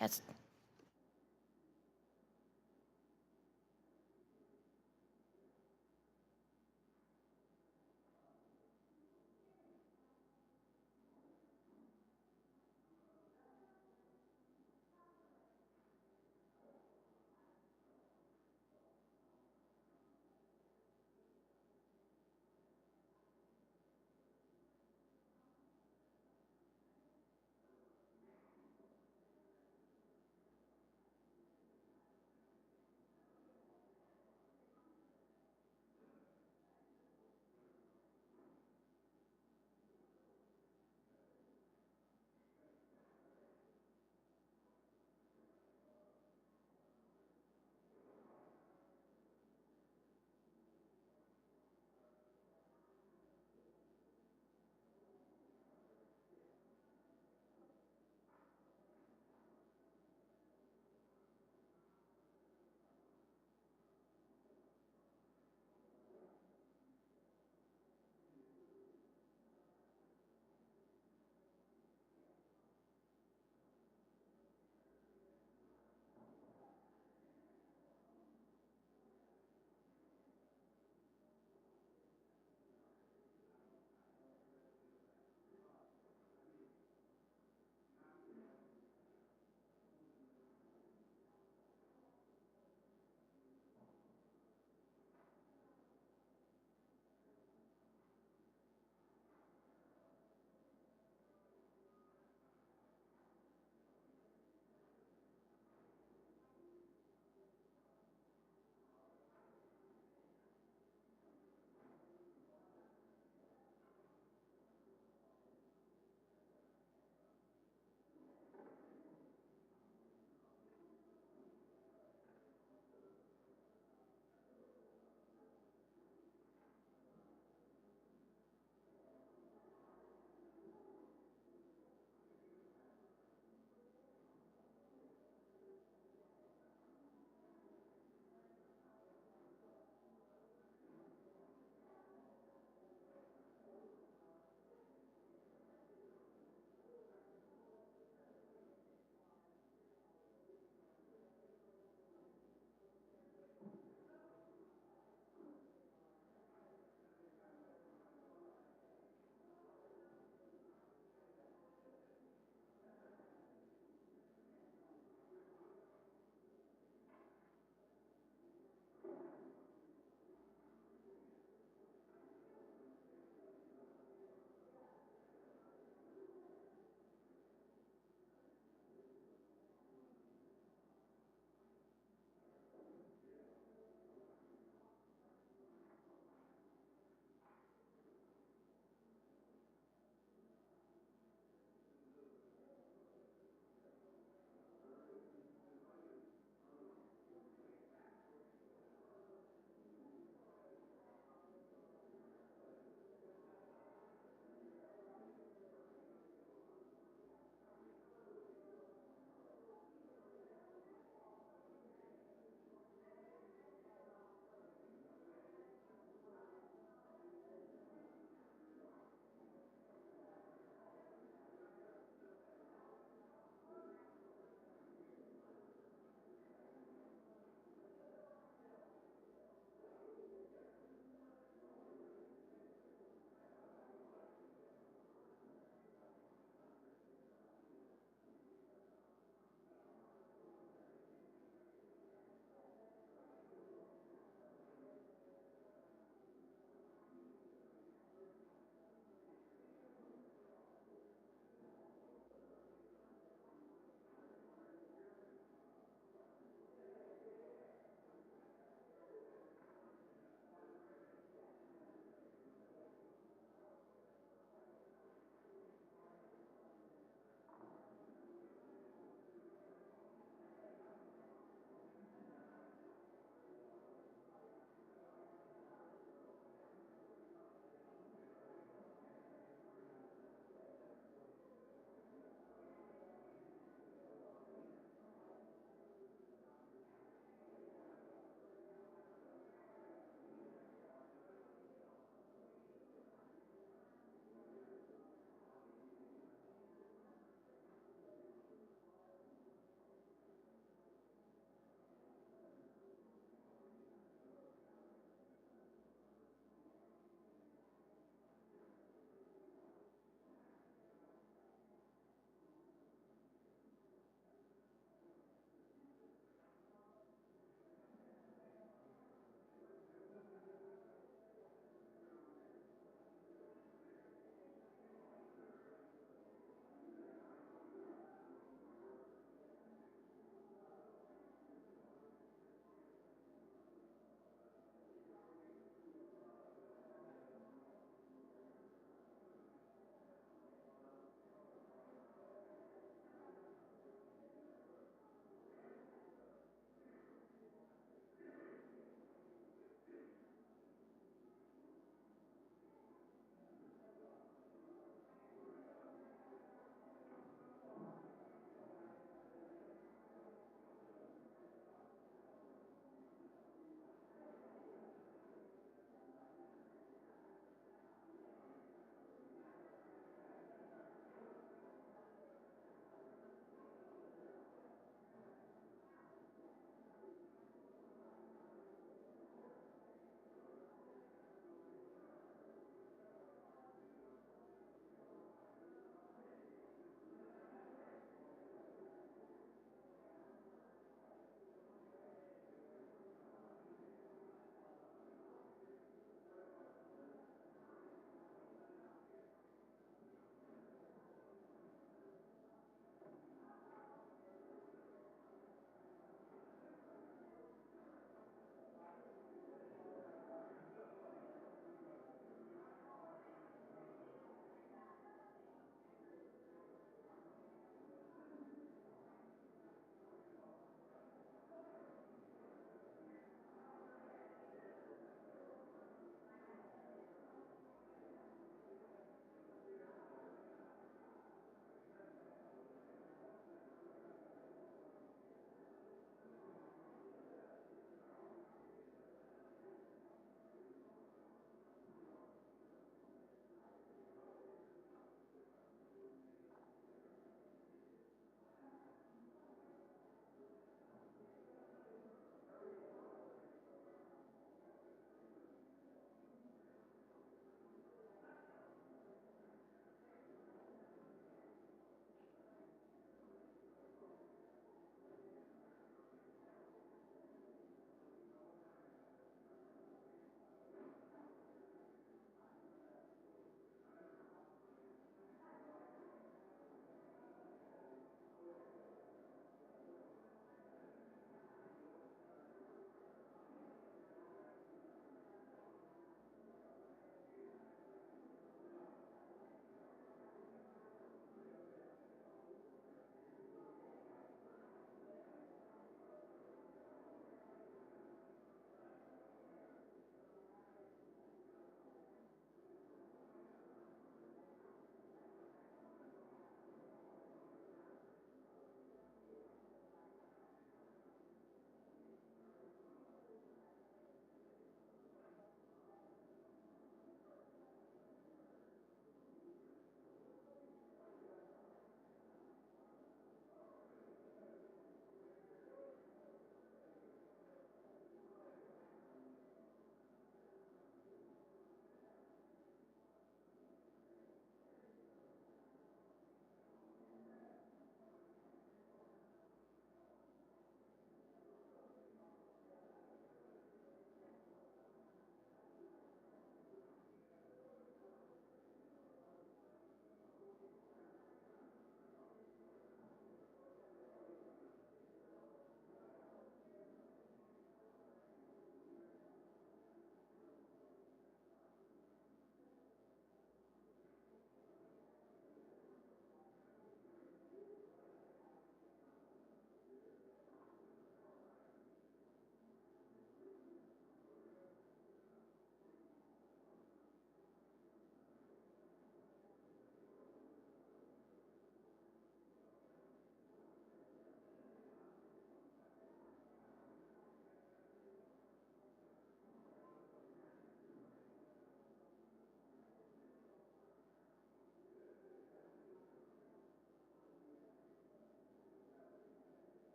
That's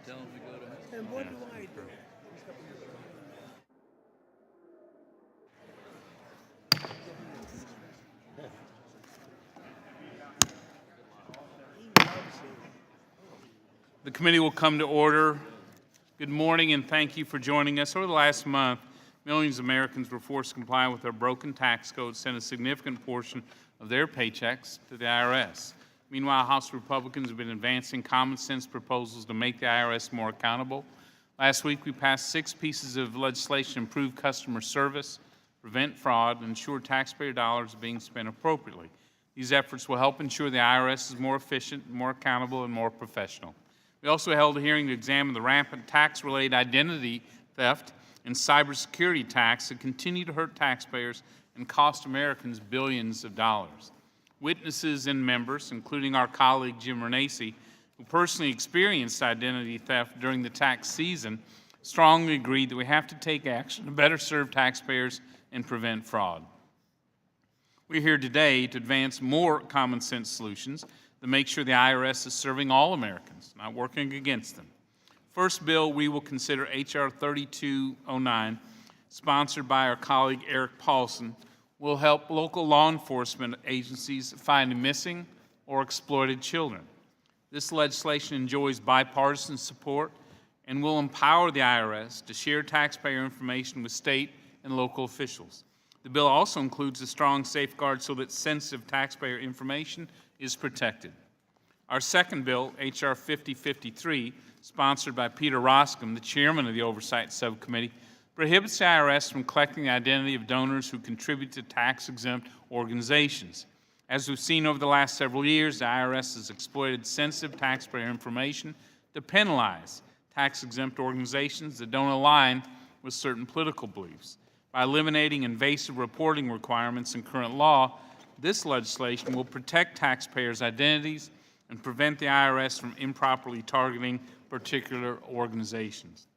And what do I do? The committee will come to order. Good morning and thank you for joining us. Over the last month, millions of Americans were forced to comply with our broken tax code, sent a significant portion of their paychecks to the IRS. Meanwhile, House Republicans have been advancing common sense proposals to make the IRS more accountable. Last week, we passed 6 pieces of legislation to improve customer service, prevent fraud, and ensure taxpayer dollars are being spent appropriately. These efforts will help ensure the IRS is more efficient, more accountable, and more professional. We also held a hearing to examine the rampant tax-related identity theft and cybersecurity attacks that continue to hurt taxpayers and cost Americans billions of dollars. Witnesses and members, including our colleague Jim Renacci, who personally experienced identity theft during the tax season, strongly agreed that we have to take action to better serve taxpayers and prevent fraud. We're here today to advance more common sense solutions to make sure the IRS is serving all Americans, not working against them. First bill we will consider H.R. 3209, sponsored by our colleague Eric Paulson, will help local law enforcement agencies find missing or exploited children. This legislation enjoys bipartisan support and will empower the IRS to share taxpayer information with state and local officials. The bill also includes a strong safeguard so that sensitive taxpayer information is protected. Our second bill, H.R. 5053, sponsored by Peter Roscom, the chairman of the Oversight Subcommittee, prohibits the IRS from collecting the identity of donors who contribute to tax-exempt organizations. As we've seen over the last several years, the IRS has exploited sensitive taxpayer information to penalize tax-exempt organizations that don't align with certain political beliefs. By eliminating invasive reporting requirements in current law, this legislation will protect taxpayers' identities and prevent the IRS from improperly targeting particular organizations.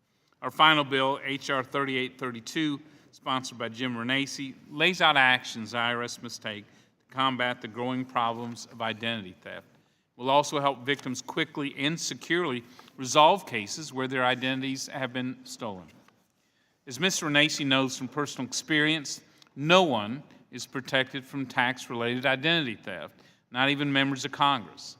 Our final bill, H.R. 3832, sponsored by Jim Renacci, lays out actions the IRS must take to combat the growing problems of identity theft. It will also help victims quickly and securely resolve cases where their identities have been stolen. As Mr. Renacci knows from personal experience, no one is protected from tax-related identity theft, not even members of Congress.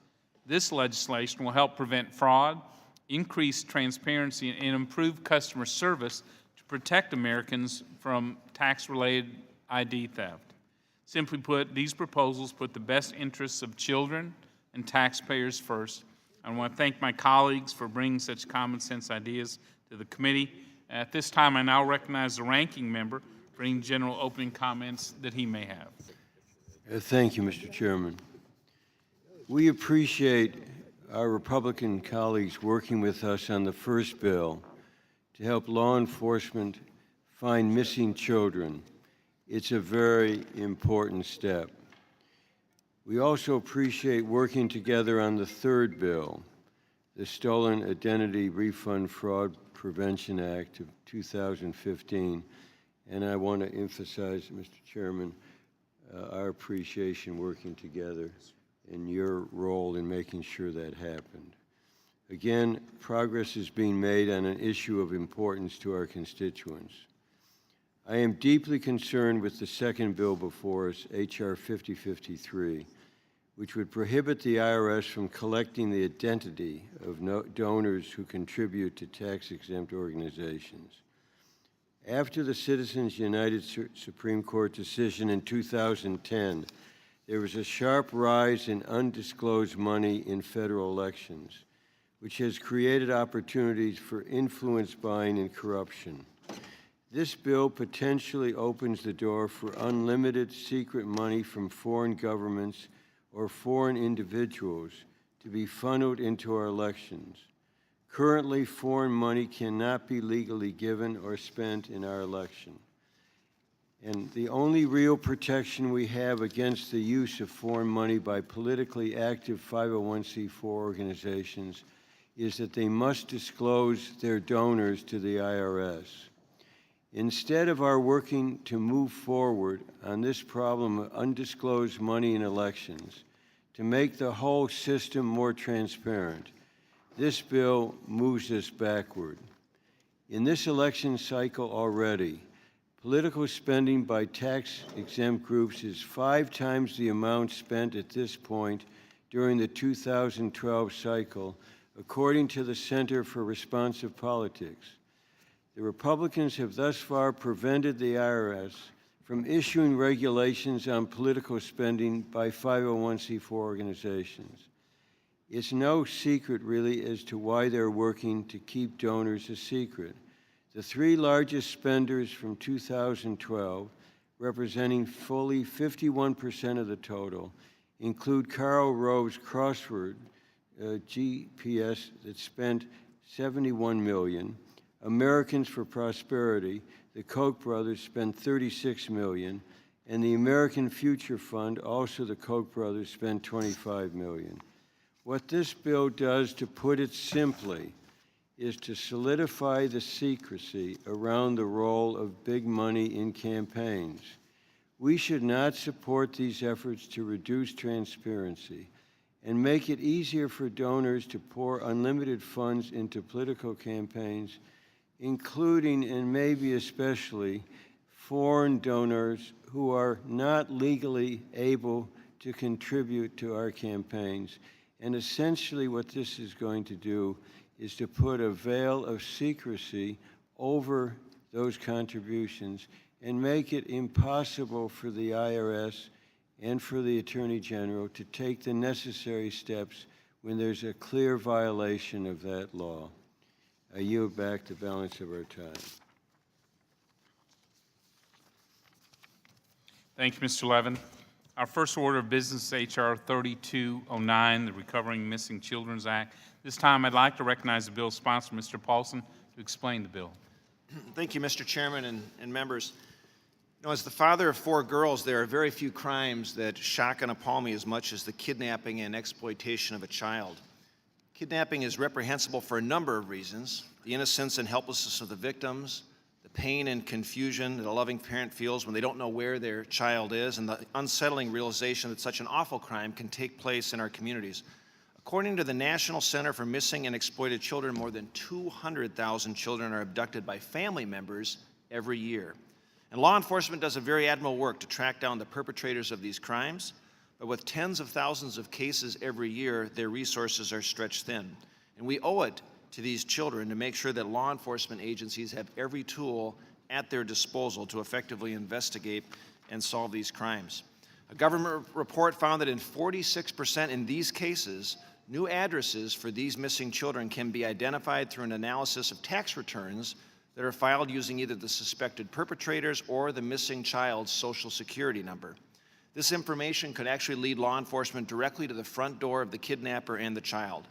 This legislation will help prevent fraud, increase transparency, and improve customer service to protect Americans from tax-related ID theft. Simply put, these proposals put the best interests of children and taxpayers first. I want to thank my colleagues for bringing such common sense ideas to the committee. At this time, I now recognize the ranking member for any general opening comments that he may have. Thank you, Mr. Chairman. We appreciate our Republican colleagues working with us on the first bill to help law enforcement find missing children. It's a very important step. We also appreciate working together on the third bill, the Stolen Identity Refund Fraud Prevention Act of 2015. And I want to emphasize, Mr. Chairman, our appreciation working together and your role in making sure that happened. Again, progress is being made on an issue of importance to our constituents. I am deeply concerned with the second bill before us, H.R. 5053, which would prohibit the IRS from collecting the identity of donors who contribute to tax-exempt organizations. After the Citizens United Supreme Court decision in 2010, there was a sharp rise in undisclosed money in federal elections, which has created opportunities for influence buying and corruption. This bill potentially opens the door for unlimited secret money from foreign governments or foreign individuals to be funneled into our elections. Currently, foreign money cannot be legally given or spent in our election. And the only real protection we have against the use of foreign money by politically active 501c4 organizations is that they must disclose their donors to the IRS. Instead of our working to move forward on this problem of undisclosed money in elections, to make the whole system more transparent, This bill moves us backward. In this election cycle already, political spending by tax-exempt groups is 5 times the amount spent at this point during the 2012 cycle, according to the Center for Responsive Politics. The Republicans have thus far prevented the IRS from issuing regulations on political spending by 501c4 organizations. It's no secret, really, as to why they're working to keep donors a secret. The 3 largest spenders from 2012, representing fully 51% of the total, include Karl Rove's Crossword GPS that spent $71 million, Americans for Prosperity, the Koch brothers, spent $36 million, and the American Future Fund, also the Koch brothers, spent $25 million. What this bill does, to put it simply, is to solidify the secrecy around the role of big money in campaigns. We should not support these efforts to reduce transparency and make it easier for donors to pour unlimited funds into political campaigns, including and maybe especially foreign donors who are not legally able to contribute to our campaigns. And essentially what this is going to do is to put a veil of secrecy over those contributions and make it impossible for the IRS and for the Attorney General to take the necessary steps when there's a clear violation of that law. I yield back the balance of our time. Thank you, Mr. Levin. Our first order of business is H.R. 3209, the Recovering Missing Children's Act. This time, I'd like to recognize the bill's sponsor, Mr. Paulson, to explain the bill. Thank you, Mr. Chairman and members. You know, as the father of 4 girls, there are very few crimes that shock and appall me as much as the kidnapping and exploitation of a child. Kidnapping is reprehensible for a number of reasons: the innocence and helplessness of the victims, the pain and confusion that a loving parent feels when they don't know where their child is, and the unsettling realization that such an awful crime can take place in our communities. According to the National Center for Missing and Exploited Children, more than 200,000 children are abducted by family members every year. And law enforcement does a very admirable work to track down the perpetrators of these crimes, but with tens of thousands of cases every year, their resources are stretched thin. And we owe it to these children to make sure that law enforcement agencies have every tool at their disposal to effectively investigate and solve these crimes. A government report found that in 46% in these cases, new addresses for these missing children can be identified through an analysis of tax returns that are filed using either the suspected perpetrators or the missing child's social security number. This information could actually lead law enforcement directly to the front door of the kidnapper and the child.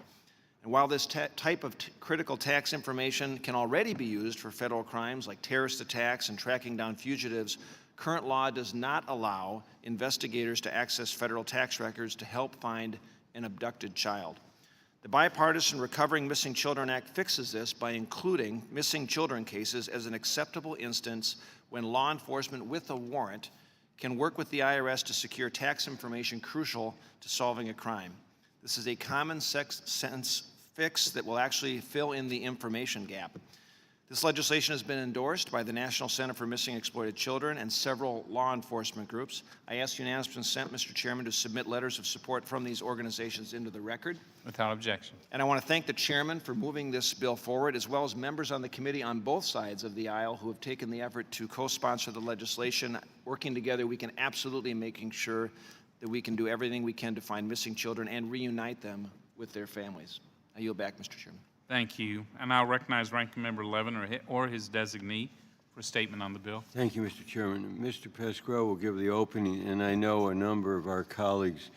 And while this type of critical tax information can already be used for federal crimes like terrorist attacks and tracking down fugitives, current law does not allow investigators to access federal tax records to help find an abducted child. The Bipartisan Recovering Missing Children Act fixes this by including missing children cases as an acceptable instance when law enforcement with a warrant can work with the IRS to secure tax information crucial to solving a crime. This is a common sense fix that will actually fill in the information gap. This legislation has been endorsed by the National Center for Missing and Exploited Children and several law enforcement groups. I ask unanimous consent, Mr. Chairman, to submit letters of support from these organizations into the record. Without objection. And I want to thank the chairman for moving this bill forward, as well as members on the committee on both sides of the aisle who have taken the effort to co-sponsor the legislation. Working together, we can absolutely making sure that we can do everything we can to find missing children and reunite them with their families. I yield back, Mr. Chairman. Thank you. And I'll recognize Ranking Member Levin or his designee for a statement on the bill. Thank you, Mr. Chairman. Mr. Pasquale will give the opening, and I know a number of our colleagues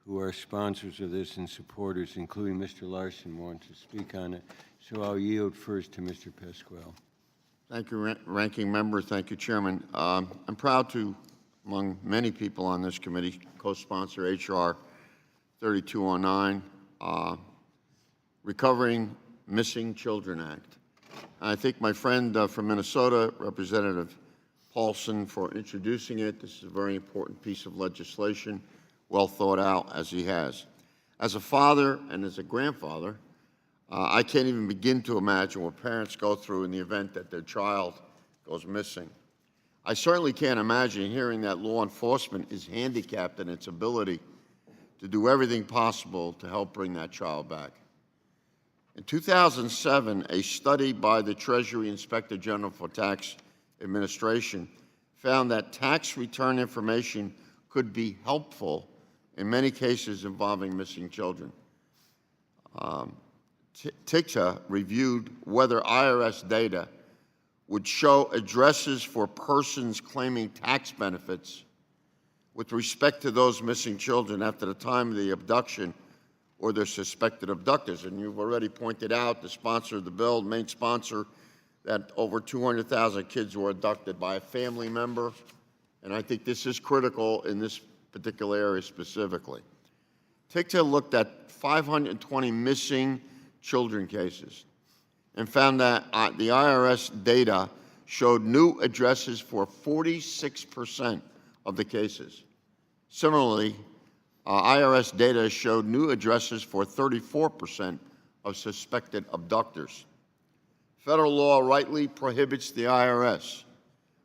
who are sponsors of this and supporters, including Mr. Larson, want to speak on it. So I'll yield first to Mr. Pasquale. Thank you, Ranking Member. Thank you, Chairman. I'm proud to, among many people on this committee, co-sponsor H.R. 3209, Recovering Missing Children Act. I thank my friend from Minnesota, Representative Paulson, for introducing it. This is a very important piece of legislation, well thought out as he has. As a father and as a grandfather, I can't even begin to imagine what parents go through in the event that their child goes missing. I certainly can't imagine hearing that law enforcement is handicapped in its ability to do everything possible to help bring that child back. In 2007, a study by the Treasury Inspector General for Tax Administration found that tax return information could be helpful in many cases involving missing children. TICTA reviewed whether IRS data would show addresses for persons claiming tax benefits with respect to those missing children after the time of the abduction or their suspected abductors. And you've already pointed out, the sponsor of the bill, the main sponsor, that over 200,000 kids were abducted by a family member. And I think this is critical in this particular area specifically. TICTA looked at 520 missing children cases and found that the IRS data showed new addresses for 46% of the cases. Similarly, IRS data showed new addresses for 34% of suspected abductors. Federal law rightly prohibits the IRS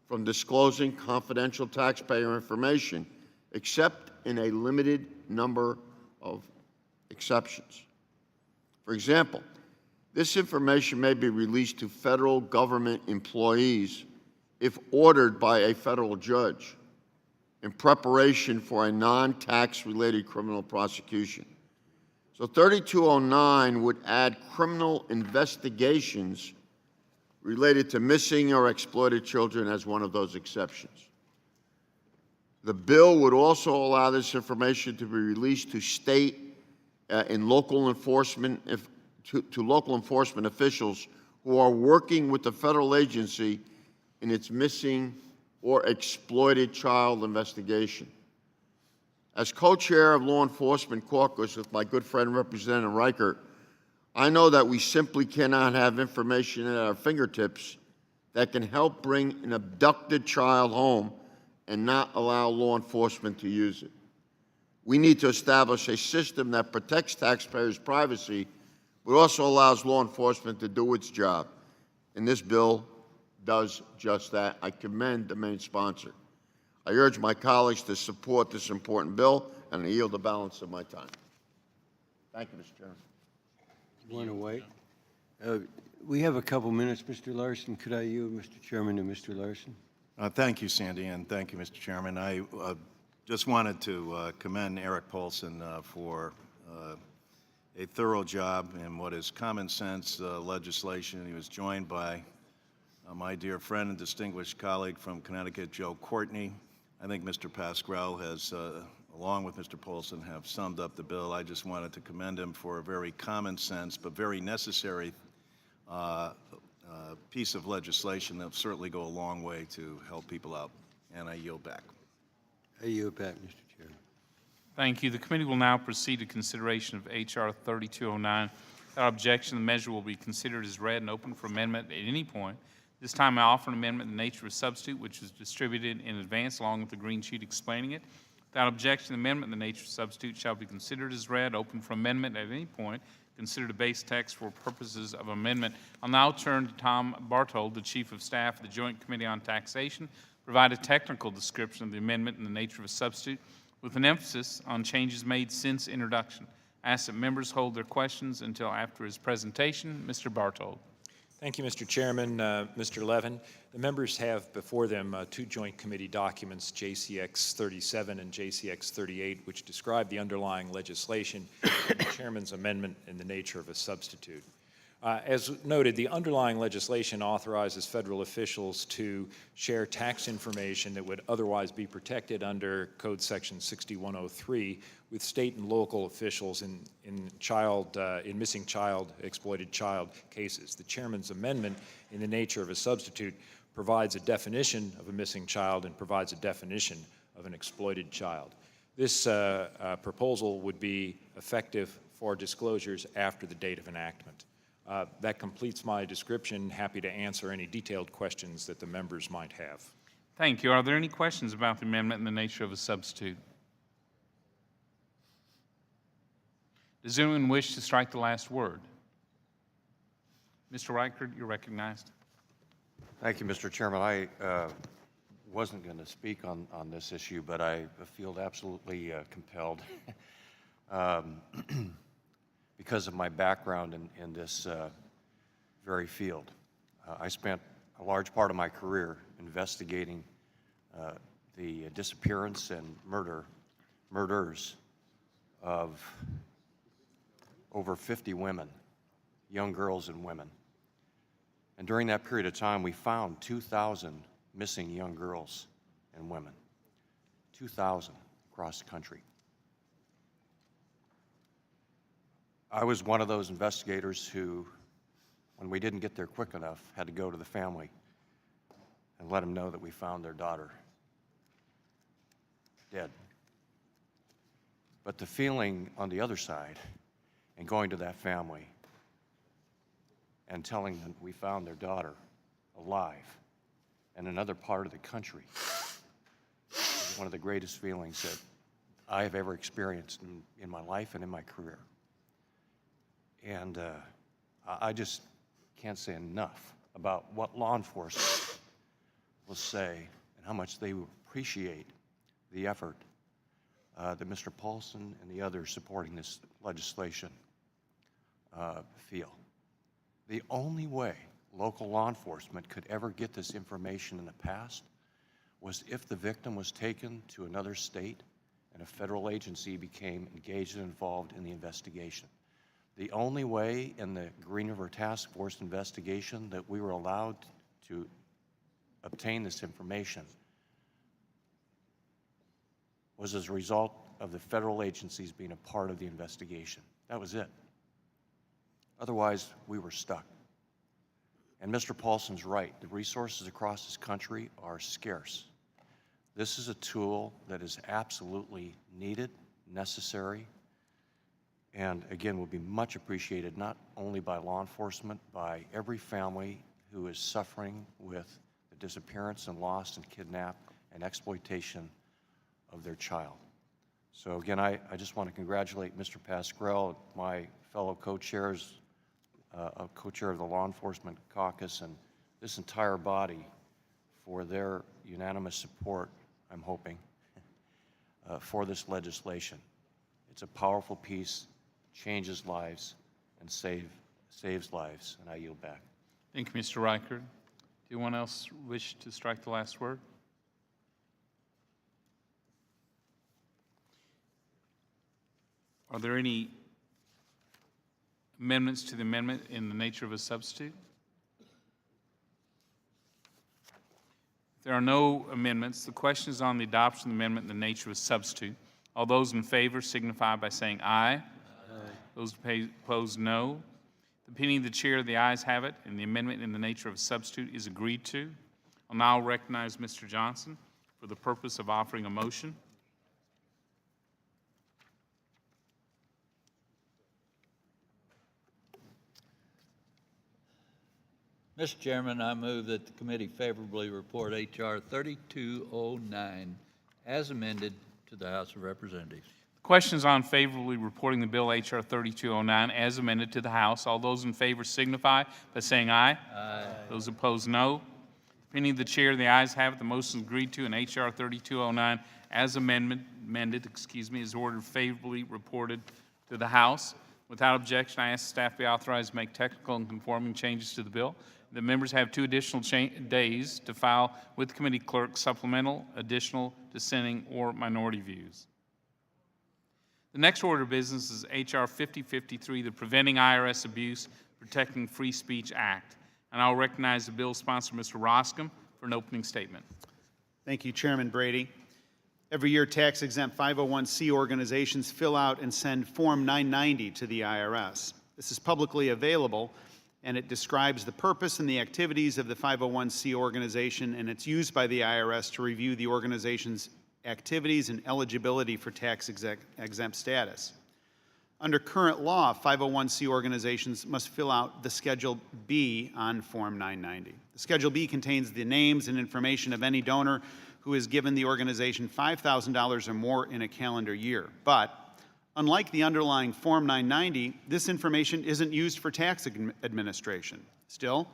from disclosing confidential taxpayer information, except in a limited number of exceptions. For example, this information may be released to federal government employees if ordered by a federal judge in preparation for a non-tax related criminal prosecution. So 3209 would add criminal investigations related to missing or exploited children as one of those exceptions. The bill would also allow this information to be released to state and local enforcement, to local enforcement officials who are working with the federal agency in its missing or exploited child investigation. As co-chair of Law Enforcement Caucus with my good friend Representative Reichert, I know that we simply cannot have information at our fingertips that can help bring an abducted child home and not allow law enforcement to use it. We need to establish a system that protects taxpayers' privacy, but also allows law enforcement to do its job. And this bill does just that. I commend the main sponsor. I urge my colleagues to support this important bill, and I yield the balance of my time. Thank you, Mr. Chairman. You want to wait? We have a couple minutes, Mr. Larson. Could I yield, Mr. Chairman, to Mr. Larson? Thank you, Sandy, and thank you, Mr. Chairman. I just wanted to commend Eric Paulson for a thorough job in what is common sense legislation. He was joined by my dear friend and distinguished colleague from Connecticut, Joe Courtney. I think Mr. Pascrell has, along with Mr. Paulson, have summed up the bill. I just wanted to commend him for a very common sense but very necessary piece of legislation that will certainly go a long way to help people out. And I yield back. I yield back, Mr. Chairman. Thank you. The committee will now proceed to consideration of H.R. 3209. Without objection, the measure will be considered as read and open for amendment at any point. This time I offer an amendment in the nature of a substitute, which was distributed in advance along with the green sheet explaining it. Without objection, the amendment in the nature of a substitute shall be considered as read, open for amendment at any point, considered a base text for purposes of amendment. I'll now turn to Tom Bartold, the Chief of Staff of the Joint Committee on Taxation, provide a technical description of the amendment in the nature of a substitute with an emphasis on changes made since introduction. I ask that members hold their questions until after his presentation. Mr. Bartold. Thank you, Mr. Chairman. Mr. Levin, the members have before them two joint committee documents, JCX 37 and JCX 38, which describe the underlying legislation and the chairman's amendment in the nature of a substitute. As noted, the underlying legislation authorizes federal officials to share tax information that would otherwise be protected under Code Section 6103 with state and local officials in missing child, exploited child cases. The chairman's amendment in the nature of a substitute provides a definition of a missing child and provides a definition of an exploited child. This proposal would be effective for disclosures after the date of enactment. That completes my description. Happy to answer any detailed questions that the members might have. Thank you. Are there any questions about the amendment in the nature of a substitute? Does anyone wish to strike the last word? Mr. Reichert, you're recognized. Thank you, Mr. Chairman. I wasn't going to speak on this issue, but I feel absolutely compelled because of my background in this very field. I spent a large part of my career investigating the disappearance and murders of over 50 women, young girls and women. And during that period of time, we found 2,000 missing young girls and women, 2,000 across the country. I was one of those investigators who, when we didn't get there quick enough, had to go to the family and let them know that we found their daughter dead. But the feeling on the other side, and going to that family and telling them we found their daughter alive in another part of the country, is one of the greatest feelings that I have ever experienced in my life and in my career. And I just can't say enough about what law enforcement will say and how much they appreciate the effort that Mr. Paulson and the others supporting this legislation feel. The only way local law enforcement could ever get this information in the past was if the victim was taken to another state and a federal agency became engaged and involved in the investigation. The only way in the Green River Task Force investigation that we were allowed to obtain this information was as a result of the federal agencies being a part of the investigation. That was it. Otherwise, we were stuck. And Mr. Paulson's right. The resources across this country are scarce. This is a tool that is absolutely needed, necessary, and again, will be much appreciated not only by law enforcement, by every family who is suffering with the disappearance and loss and kidnap and exploitation of their child. So again, I just want to congratulate Mr. Pasquarel, my fellow co-chairs, co-chair of the Law Enforcement Caucus, and this entire body for their unanimous support, I'm hoping, for this legislation. It's a powerful piece, changes lives, and saves lives, and I yield back. Thank you, Mr. Reichert. Do anyone else wish to strike the last word? Are there any amendments to the amendment in the nature of a substitute? If there are no amendments, the question is on the adoption of the amendment in the nature of a substitute. All those in favor signify by saying aye. Aye. Those opposed, no. The opinion of the chair, the ayes have it, and the amendment in the nature of a substitute is agreed to. I'll now recognize Mr. Johnson for the purpose of offering a motion. Mr. Chairman, I move that the committee favorably report H.R. 3209 as amended to the House of Representatives. The question is on favorably reporting the bill H.R. 3209 as amended to the House. All those in favor signify by saying aye. Aye. Those opposed, no. Opinion of the chair, the ayes have it. The motion is agreed to, and H.R. 3209 as amended, is ordered favorably reported to the House. Without objection, I ask the staff be authorized to make technical and conforming changes to the bill. The members have 2 additional days to file with the committee clerk supplemental, additional, dissenting, or minority views. The next order of business is H.R. 5053, the Preventing IRS Abuse, Protecting Free Speech Act. And I'll recognize the bill sponsor, Mr. Roscom, for an opening statement. Thank you, Chairman Brady. Every year, tax-exempt 501c organizations fill out and send Form 990 to the IRS. This is publicly available, and it describes the purpose and the activities of the 501c organization, and it's used by the IRS to review the organization's activities and eligibility for tax-exempt status. Under current law, 501c organizations must fill out the Schedule B on Form 990. The Schedule B contains the names and information of any donor who has given the organization $5,000 or more in a calendar year. But Unlike the underlying Form 990, this information isn't used for tax administration. Still,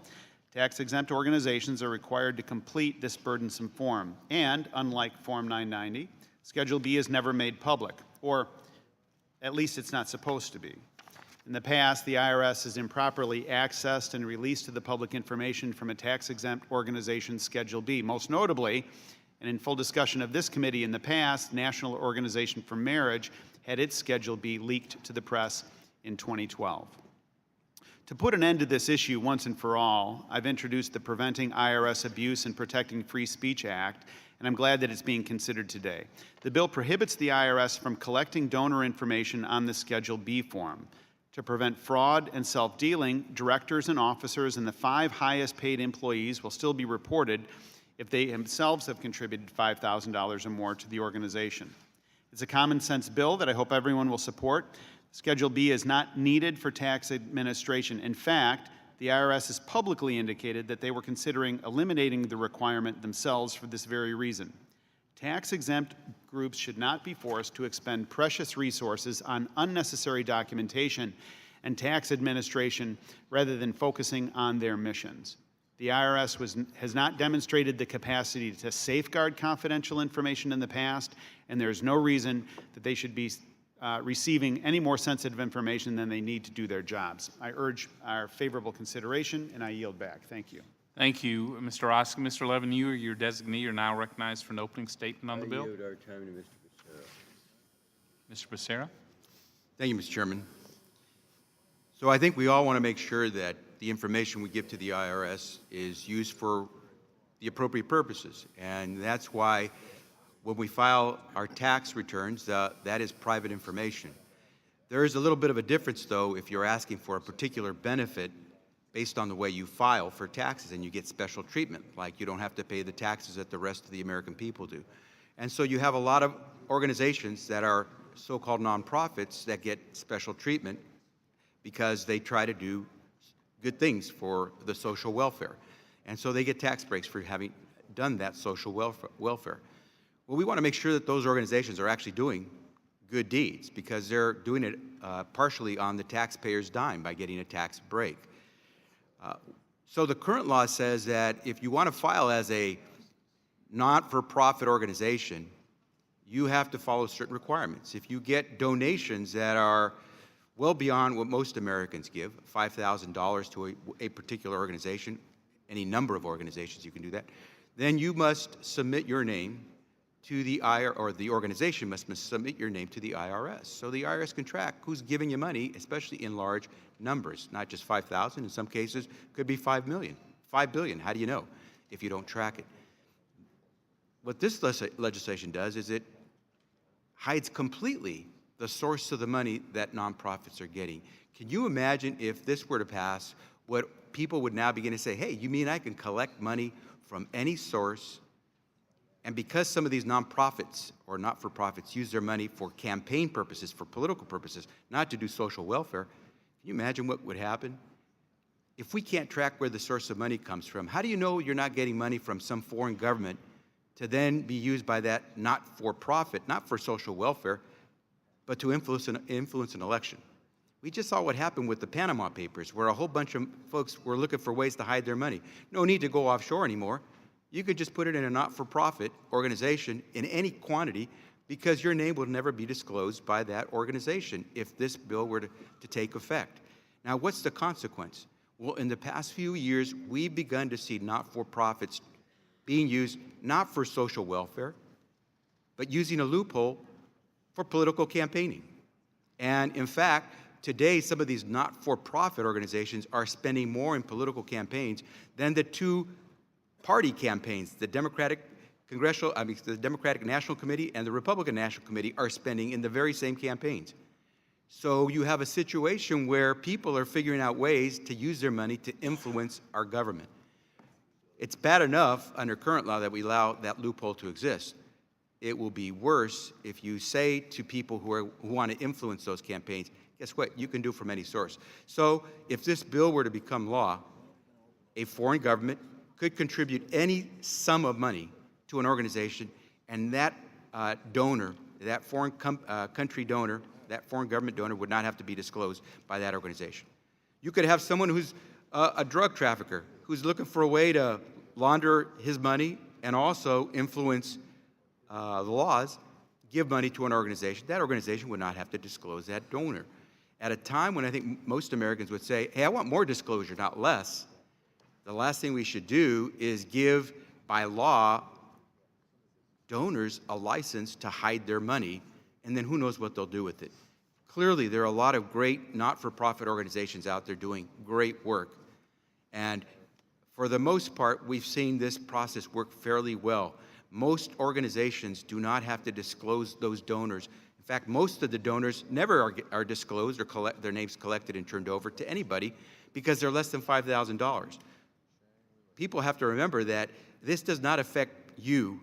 tax-exempt organizations are required to complete this burdensome form, and unlike Form 990, Schedule B is never made public, or at least it's not supposed to be. In the past, the IRS has improperly accessed and released to the public information from a tax-exempt organization's Schedule B. Most notably, and in full discussion of this committee in the past, National Organization for Marriage had its Schedule B leaked to the press in 2012. To put an end to this issue once and for all, I've introduced the Preventing IRS Abuse and Protecting Free Speech Act, and I'm glad that it's being considered today. The bill prohibits the IRS from collecting donor information on the Schedule B form. To prevent fraud and self-dealing, directors and officers and the 5 highest paid employees will still be reported if they themselves have contributed $5,000 or more to the organization. It's a common sense bill that I hope everyone will support. Schedule B is not needed for tax administration. In fact, the IRS has publicly indicated that they were considering eliminating the requirement themselves for this very reason. Tax-exempt groups should not be forced to expend precious resources on unnecessary documentation and tax administration rather than focusing on their missions. The IRS has not demonstrated the capacity to safeguard confidential information in the past, and there is no reason that they should be receiving any more sensitive information than they need to do their jobs. I urge our favorable consideration, and I yield back. Thank you. Thank you, Mr. Oskey. Mr. Levin, you or your designee are now recognized for an opening statement on the bill. I yield our time to Mr. Becerra. Mr. Becerra. Thank you, Mr. Chairman. So I think we all want to make sure that the information we give to the IRS is used for the appropriate purposes. And that's why when we file our tax returns, that is private information. There is a little bit of a difference, though, if you're asking for a particular benefit based on the way you file for taxes and you get special treatment, like you don't have to pay the taxes that the rest of the American people do. And so you have a lot of organizations that are so-called nonprofits that get special treatment because they try to do good things for the social welfare. And so they get tax breaks for having done that social welfare. Well, we want to make sure that those organizations are actually doing good deeds because they're doing it partially on the taxpayer's dime by getting a tax break. So the current law says that if you want to file as a not-for-profit organization, you have to follow certain requirements. If you get donations that are well beyond what most Americans give, $5,000 to a particular organization, any number of organizations you can do that, then you must submit your name to the IRS, or the organization must submit your name to the IRS. So the IRS can track who's giving you money, especially in large numbers, not just 5,000. In some cases, could be 5 million, 5 billion. How do you know if you don't track it? What this legislation does is it hides completely the source of the money that nonprofits are getting. Can you imagine if this were to pass, what people would now begin to say, hey, you mean I can collect money from any source? And because some of these nonprofits or not-for-profits use their money for campaign purposes, for political purposes, not to do social welfare, can you imagine what would happen? If we can't track where the source of money comes from, how do you know you're not getting money from some foreign government to then be used by that not-for-profit, not for social welfare, but to influence an election? We just saw what happened with the Panama Papers, where a whole bunch of folks were looking for ways to hide their money. No need to go offshore anymore. You could just put it in a not-for-profit organization in any quantity because your name will never be disclosed by that organization if this bill were to take effect. Now, what's the consequence? Well, in the past few years, we've begun to see not-for-profits being used not for social welfare, but using a loophole for political campaigning. And in fact, today, some of these not-for-profit organizations are spending more in political campaigns than the two party campaigns, the Democratic National Committee and the Republican National Committee are spending in the very same campaigns. So you have a situation where people are figuring out ways to use their money to influence our government. It's bad enough under current law that we allow that loophole to exist. It will be worse if you say to people who want to influence those campaigns, guess what? You can do it from any source. So if this bill were to become law, a foreign government could contribute any sum of money to an organization, and that donor, that foreign country donor, that foreign government donor would not have to be disclosed by that organization. You could have someone who's a drug trafficker who's looking for a way to launder his money and also influence the laws, give money to an organization. That organization would not have to disclose that donor. At a time when I think most Americans would say, hey, I want more disclosure, not less, the last thing we should do is give, by law, donors a license to hide their money, and then who knows what they'll do with it. Clearly, there are a lot of great not-for-profit organizations out there doing great work. And for the most part, we've seen this process work fairly well. Most organizations do not have to disclose those donors. In fact, most of the donors never are disclosed or their names collected and turned over to anybody because they're less than $5,000. People have to remember that this does not affect you,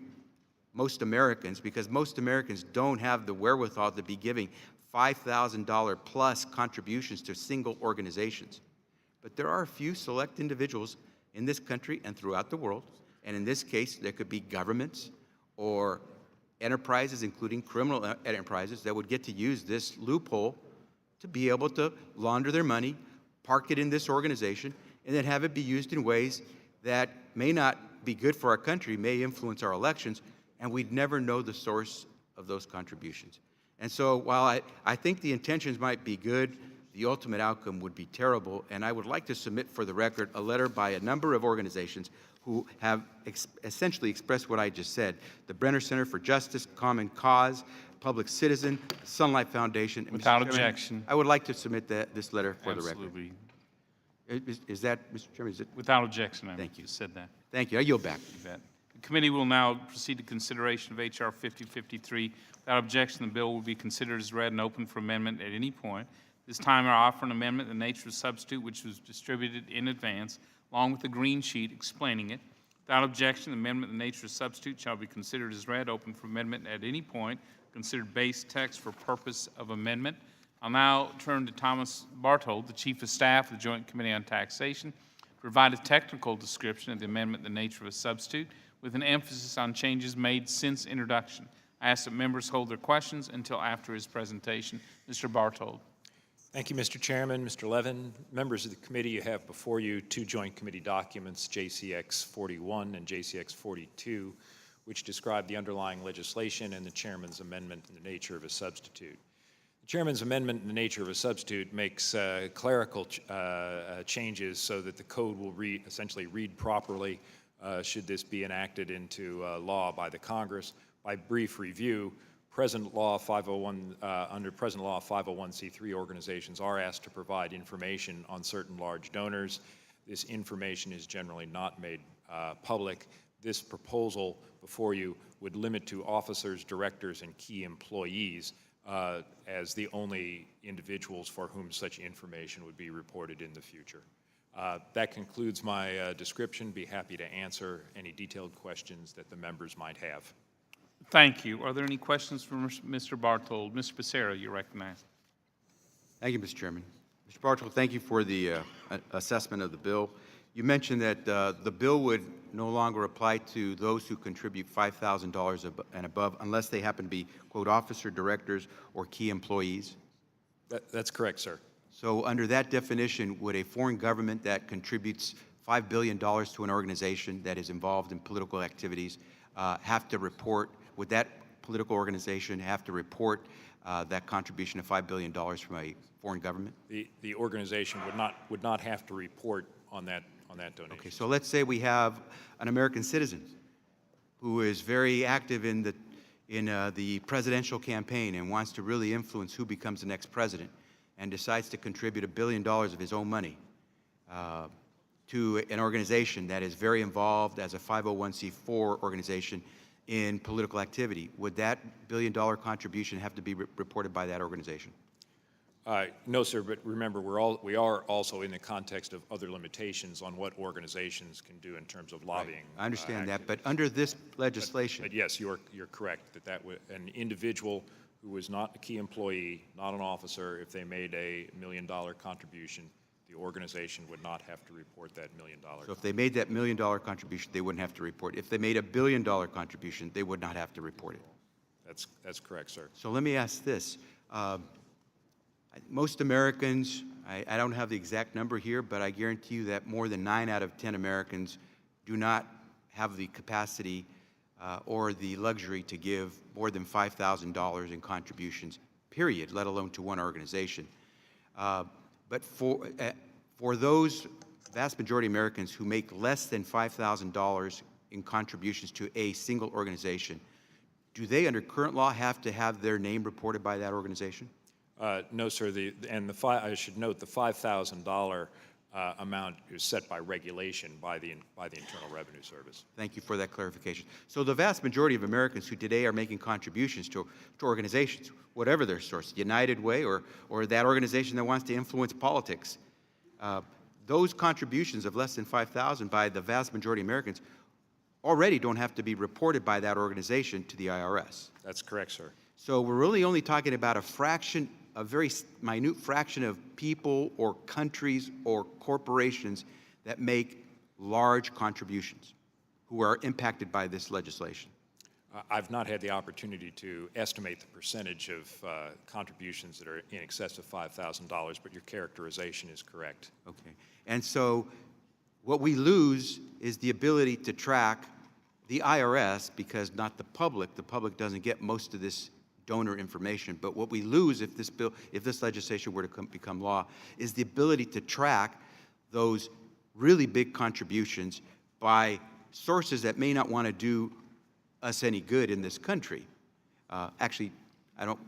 most Americans, because most Americans don't have the wherewithal to be giving $5,000 plus contributions to single organizations. But there are a few select individuals in this country and throughout the world, and in this case, there could be governments or enterprises, including criminal enterprises, that would get to use this loophole to be able to launder their money, park it in this organization, and then have it be used in ways that may not be good for our country, may influence our elections, and we'd never know the source of those contributions. And so while I think the intentions might be good, the ultimate outcome would be terrible, and I would like to submit for the record a letter by a number of organizations who have essentially expressed what I just said: the Brenner Center for Justice, Common Cause, Public Citizen, Sunlight Foundation. And Without Mr. Chairman, objection. I would like to submit this letter for the record. Absolutely. Is that, Mr. Chairman, is it? Without objection, I Thank you. said that. Thank you. I yield back. You bet. The committee will now proceed to consideration of H.R. 5053. Without objection, the bill will be considered as read and open for amendment at any point. This time, I offer an amendment in the nature of substitute, which was distributed in advance, along with the green sheet explaining it. Without objection, the amendment in the nature of substitute shall be considered as read, open for amendment at any point, considered base text for purpose of amendment. I'll now turn to Thomas Bartold, the Chief of Staff of the Joint Committee on Taxation, to provide a technical description of the amendment in the nature of a substitute, with an emphasis on changes made since introduction. I ask that members hold their questions until after his presentation. Mr. Bartold. Thank you, Mr. Chairman, Mr. Levin. Members of the committee, you have before you two joint committee documents, JCX 41 and JCX 42, which describe the underlying legislation and the chairman's amendment in the nature of a substitute. The chairman's amendment in the nature of a substitute makes clerical changes so that the code will essentially read properly should this be enacted into law by the Congress. By brief review, present law 501, under present law 501c3 organizations are asked to provide information on certain large donors. This information is generally not made public. This proposal before you would limit to officers, directors, and key employees as the only individuals for whom such information would be reported in the future. That concludes my description. Be happy to answer any detailed questions that the members might have. Thank you. Are there any questions for Mr. Bartold? Mr. Becerra, you recognize. Thank you, Mr. Chairman. Mr. Bartold, thank you for the assessment of the bill. You mentioned that the bill would no longer apply to those who contribute $5,000 and above unless they happen to be, quote, officer, directors, or key employees. That's correct, sir. So under that definition, would a foreign government that contributes $5 billion to an organization that is involved in political activities have to report, would that political organization have to report that contribution of $5 billion from a foreign government? The organization would not have to report on that donation. Okay, so let's say we have an American citizen who is very active in the presidential campaign and wants to really influence who becomes the next president, and decides to contribute $1 billion of his own money to an organization that is very involved as a 501c4 organization in political activity. Would that $1 billion contribution have to be reported by that organization? No, sir, but remember, we are also in the context of other limitations on what organizations can do in terms of lobbying. Right. I understand that, but under this legislation... But yes, you're correct, that an individual who is not a key employee, not an officer, if they made a $1 million contribution, the organization would not have to report that $1 million. So if they made that $1 million contribution, they wouldn't have to report it. If they made a $1 billion contribution, they would not have to report it. That's correct, sir. So let me ask this. Most Americans, I don't have the exact number here, but I guarantee you that more than 9 out of 10 Americans do not have the capacity or the luxury to give more than $5,000 in contributions, period, let alone to one organization. But for those vast majority of Americans who make less than $5,000 in contributions to a single organization, do they, under current law, have to have their name reported by that organization? No, sir. I should note the $5,000 amount is set by regulation by the Internal Revenue Service. Thank you for that clarification. So the vast majority of Americans who today are making contributions to organizations, whatever their source, United Way or that organization that wants to influence politics, those contributions of less than $5,000 by the vast majority of Americans already don't have to be reported by that organization to the IRS. That's correct, sir. So we're really only talking about a very minute fraction of people or countries or corporations that make large contributions who are impacted by this legislation. I've not had the opportunity to estimate the percentage of contributions that are in excess of $5,000, but your characterization is correct. Okay. And so what we lose is the ability to track the IRS, because not the public doesn't get most of this donor information. But what we lose if this legislation were to become law, is the ability to track those really big contributions by sources that may not want to do us any good in this country. Actually, I don't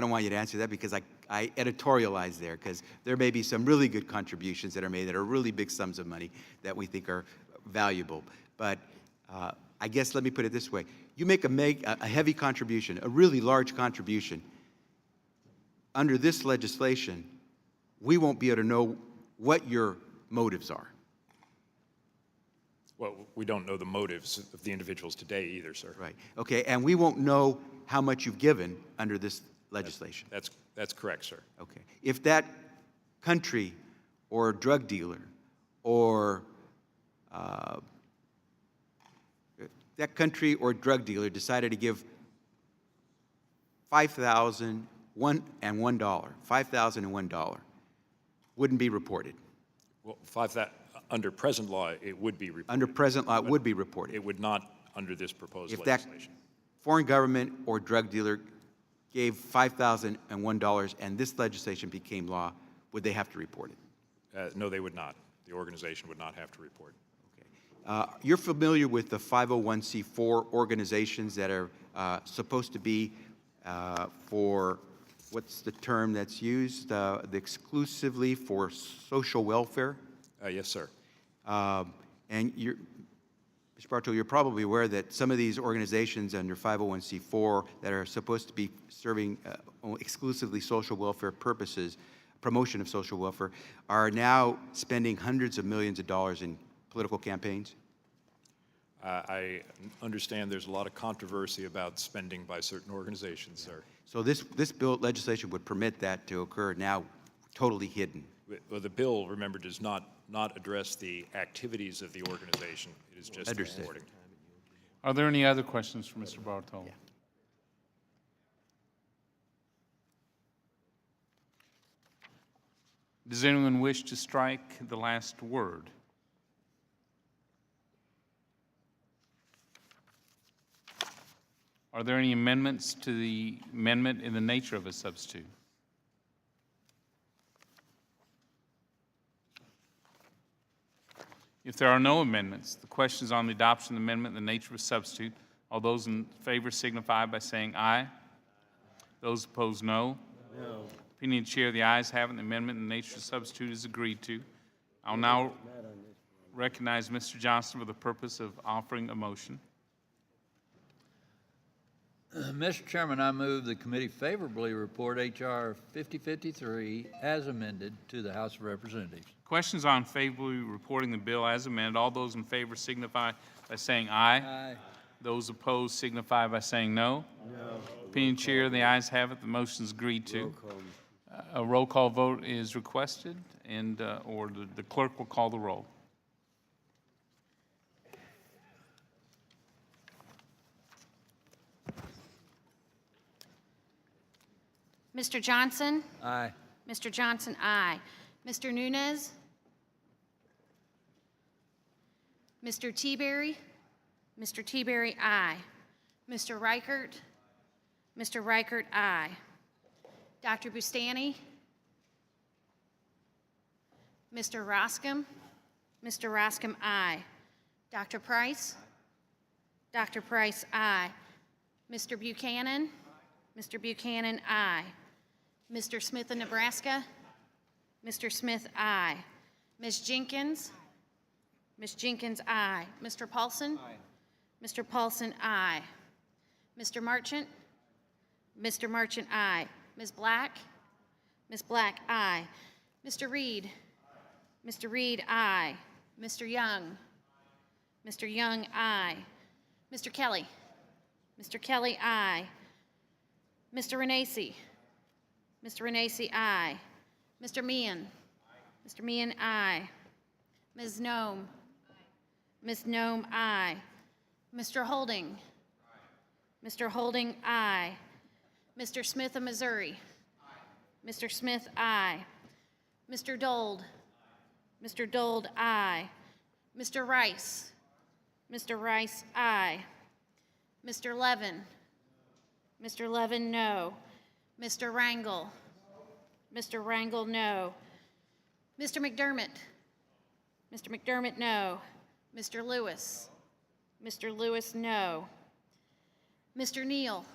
want you to answer that, because I editorialize there, because there may be some really good contributions that are made that are really big sums of money that we think are valuable. But I guess let me put it this way. You make a heavy contribution, a really large contribution. Under this legislation, we won't be able to know what your motives are. Well, we don't know the motives of the individuals today either, sir. Right. Okay, and we won't know how much you've given under this legislation. That's correct, sir. Okay. If that country or drug dealer or decided to give $5,001, wouldn't be reported. Well, under present law, it would be reported. Under present law, it would be reported. It would not under this proposed If that legislation. foreign government or drug dealer gave $5,001 and this legislation became law, would they have to report it? No, they would not. The organization would not have to report. You're familiar with the 501c4 organizations that are supposed to be for, what's the term that's used, exclusively for social welfare? Yes, sir. And Mr. Bartow, you're probably aware that some of these organizations under 501c4 that are supposed to be serving exclusively social welfare purposes, promotion of social welfare, are now spending hundreds of millions of dollars in political campaigns? I understand there's a lot of controversy about spending by certain organizations, sir. So this legislation would permit that to occur now, totally hidden. Well, the bill, remember, does not address the activities of the organization. It is just reporting. Are there any other questions for Mr. Bartow? Yeah. Does anyone wish to strike the last word? Are there any amendments to the amendment in the nature of a substitute? If there are no amendments, the question is on the adoption of the amendment in the nature of a substitute. All those in favor signify by saying aye. Those opposed, no. No. Opinion of the chair, the ayes have it. The amendment in the nature of a substitute is agreed to. I'll now recognize Mr. Johnson for the purpose of offering a motion. Mr. Chairman, I move the committee favorably report H.R. 5053 as amended to the House of Representatives. Questions on favorably reporting the bill as amended. All those in favor signify by saying aye. Aye. Those opposed signify by saying no. No. Opinion chair, the ayes have it. The motion is agreed to. A roll call vote is requested, and or the clerk will call the roll. Mr. Johnson? Aye. Mr. Johnson, aye. Mr. Nunez? Mr. Teaberry? Mr. Teaberry, aye. Mr. Reichert? Mr. Reichert, aye. Dr. Bustani? Mr. Roscom? Mr. Roscom, aye. Dr. Price? Dr. Price, aye. Mr. Buchanan? Mr. Buchanan, aye. Mr. Smith of Nebraska? Mr. Smith, aye. Ms. Jenkins? Ms. Jenkins, aye. Mr. Paulson? Aye. Mr. Paulson, aye. Mr. Marchant? Mr. Marchant, aye. Ms. Black? Ms. Black, aye. Mr. Reed? Mr. Reed, aye. Mr. Young? Mr. Young, aye. Mr. Kelly? Mr. Kelly, aye. Mr. Renacci? Mr. Renacci, aye. Mr. Meehan? Mr. Meehan, aye. Ms. Nome? Ms. Nome, aye. Mr. Holding? Mr. Holding, aye. Mr. Smith of Missouri? Mr. Smith, aye. Mr. Dold? Mr. Dold, aye. Mr. Rice? Mr. Rice, aye. Mr. Levin? Mr. Levin, no. Mr. Rangel? Mr. Rangel, no. Mr. McDermott? Mr. McDermott, no. Mr. Lewis? Mr. Lewis, no. Mr. Neal?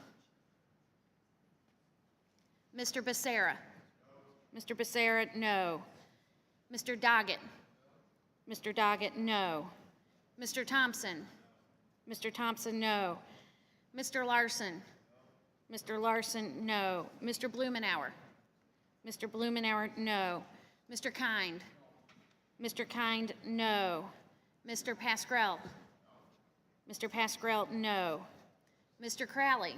Mr. Becerra? Mr. Becerra, no. Mr. Doggett? Mr. Doggett, no. Mr. Thompson? Mr. Thompson, no. Mr. Larson? Mr. Larson, no. Mr. Blumenauer? Mr. Blumenauer, no. Mr. Kind? Mr. Kind, no. Mr. Pascrell? Mr. Pascrell, no. Mr. Crowley?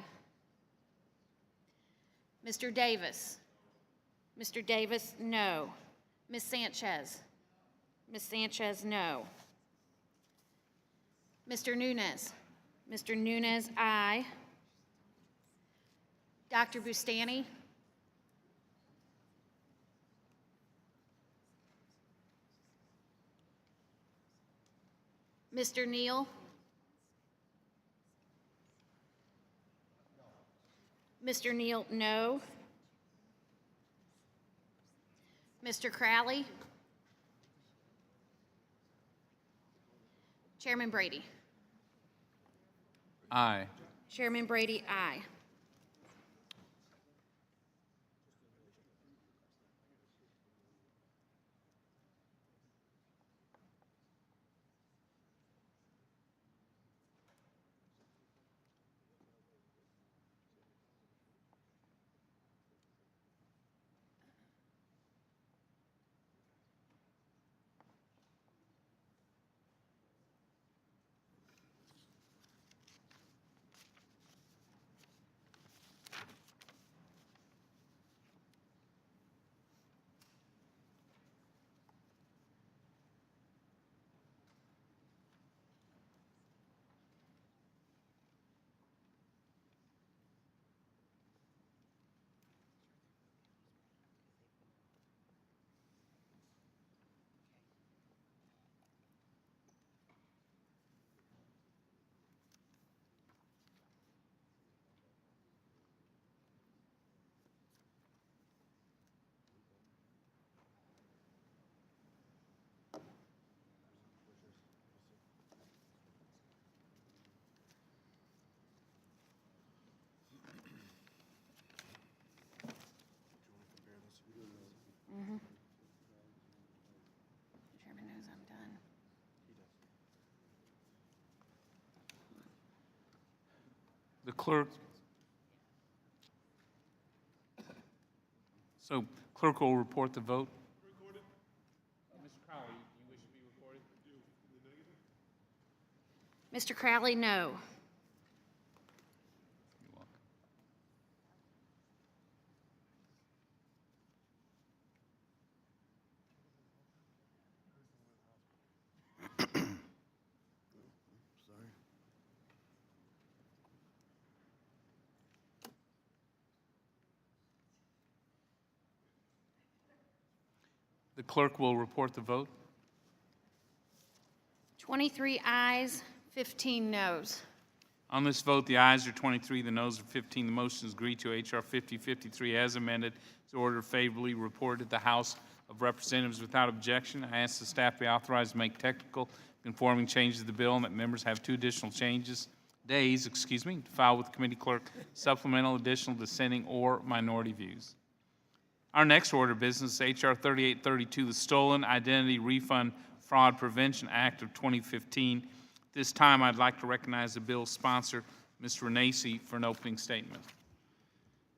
Mr. Davis? Mr. Davis, no. Ms. Sanchez? Ms. Sanchez, no. Mr. Nunez? Mr. Nunez, aye. Dr. Bustani? Mr. Neal? Mr. Neal, no. Mr. Crowley? Chairman Brady? Aye. Chairman Brady, aye. Chairman knows I'm done. The clerk. So clerk will report the vote. Mr. Crowley, do you wish to be recorded? Mr. Crowley, no. You're welcome. The clerk will report the vote. 23 ayes, 15 noes. On this vote, the ayes are 23, the noes are 15. The motion is agreed to. H.R. 5053 as amended is ordered favorably reported to the House of Representatives without objection. I ask the staff be authorized to make technical conforming changes to the bill and that members have two additional days to file with the committee clerk supplemental, additional, dissenting, or minority views. Our next order of business is H.R. 3832, the Stolen Identity Refund Fraud Prevention Act of 2015. This time, I'd like to recognize the bill's sponsor, Mr. Renacci, for an opening statement.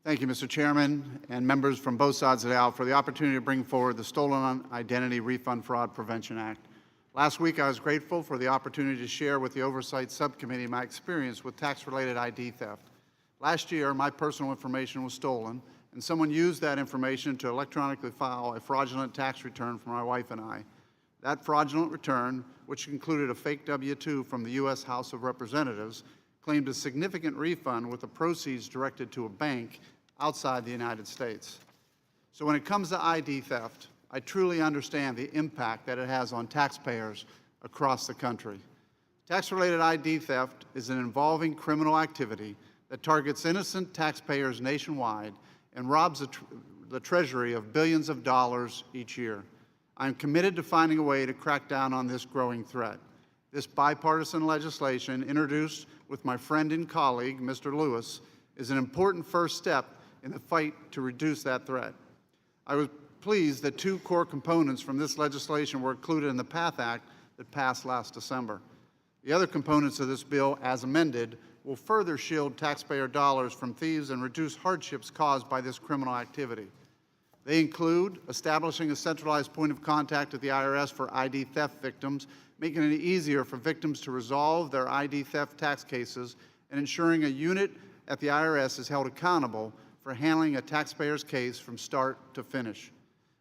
Thank you, Mr. Chairman, and members from both sides of the aisle for the opportunity to bring forward the Stolen Identity Refund Fraud Prevention Act. Last week, I was grateful for the opportunity to share with the Oversight Subcommittee my experience with tax-related ID theft. Last year, my personal information was stolen, and someone used that information to electronically file a fraudulent tax return for my wife and I. That fraudulent return, which included a fake W-2 from the U.S. House of Representatives, claimed a significant refund with the proceeds directed to a bank outside the United States. So when it comes to ID theft, I truly understand the impact that it has on taxpayers across the country. Tax-related ID theft is an involving criminal activity that targets innocent taxpayers nationwide and robs the Treasury of billions of dollars each year. I am committed to finding a way to crack down on this growing threat. This bipartisan legislation, introduced with my friend and colleague, Mr. Lewis, is an important first step in the fight to reduce that threat. I was pleased that two core components from this legislation were included in the PATH Act that passed last December. The other components of this bill, as amended, will further shield taxpayer dollars from thieves and reduce hardships caused by this criminal activity. They include establishing a centralized point of contact at the IRS for ID theft victims, making it easier for victims to resolve their ID theft tax cases, and ensuring a unit at the IRS is held accountable for handling a taxpayer's case from start to finish.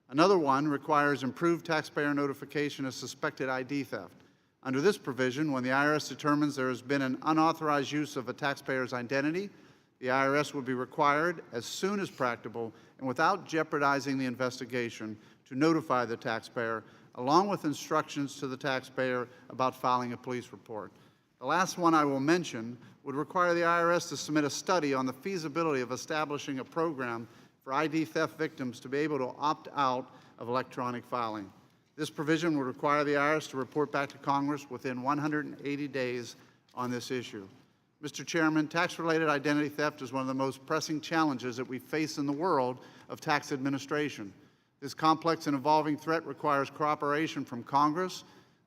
Another one requires improved taxpayer notification of suspected ID theft. Under this provision, when the IRS determines there has been an unauthorized use of a taxpayer's identity, the IRS would be required, as soon as practicable and without jeopardizing the investigation, to notify the taxpayer, along with instructions to the taxpayer about filing a police report. The last one I will mention would require the IRS to submit a study on the feasibility of establishing a program for ID theft victims to be able to opt out of electronic filing. This provision would require the IRS to report back to Congress within 180 days on this issue. Mr. Chairman, tax-related identity theft is one of the most pressing challenges that we face in the world of tax administration. This complex and evolving threat requires cooperation from Congress,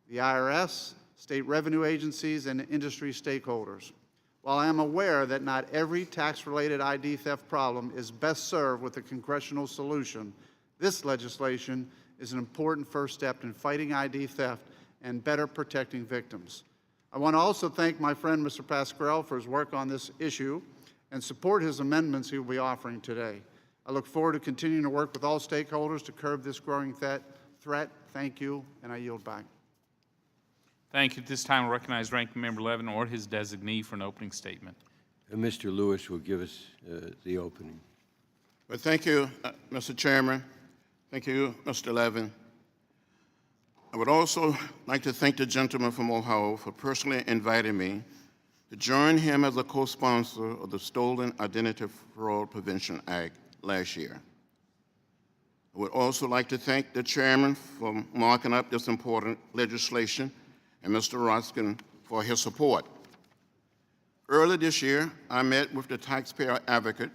the IRS, state revenue agencies, and industry stakeholders. While I am aware that not every tax-related ID theft problem is best served with a congressional solution, this legislation is an important first step in fighting ID theft and better protecting victims. I want to also thank my friend, Mr. Pasquarello, for his work on this issue and support his amendments he will be offering today. I look forward to continuing to work with all stakeholders to curb this growing threat. Thank you, and I yield back. Thank you. At this time, I recognize Ranking Member Levin or his designee for an opening statement. Mr. Lewis will give us the opening. Well, thank you, Mr. Chairman. Thank you, Mr. Levin. I would also like to thank the gentleman from Ohio for personally inviting me to join him as a co-sponsor of the Stolen Identity Fraud Prevention Act last year. I would also like to thank the chairman for marking up this important legislation and Mr. Roskin for his support. Earlier this year, I met with the taxpayer advocate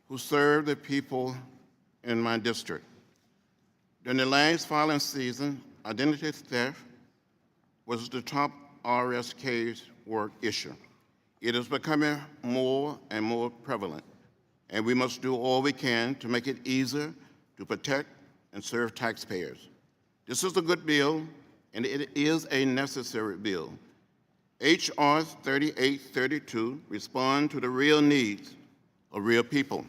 who served the people in my district. During the last filing season, identity theft was the top IRS case work issue. It is becoming more and more prevalent, and we must do all we can to make it easier to protect and serve taxpayers. This is a good bill, and it is a necessary bill. H.R. 3832 responds to the real needs of real people.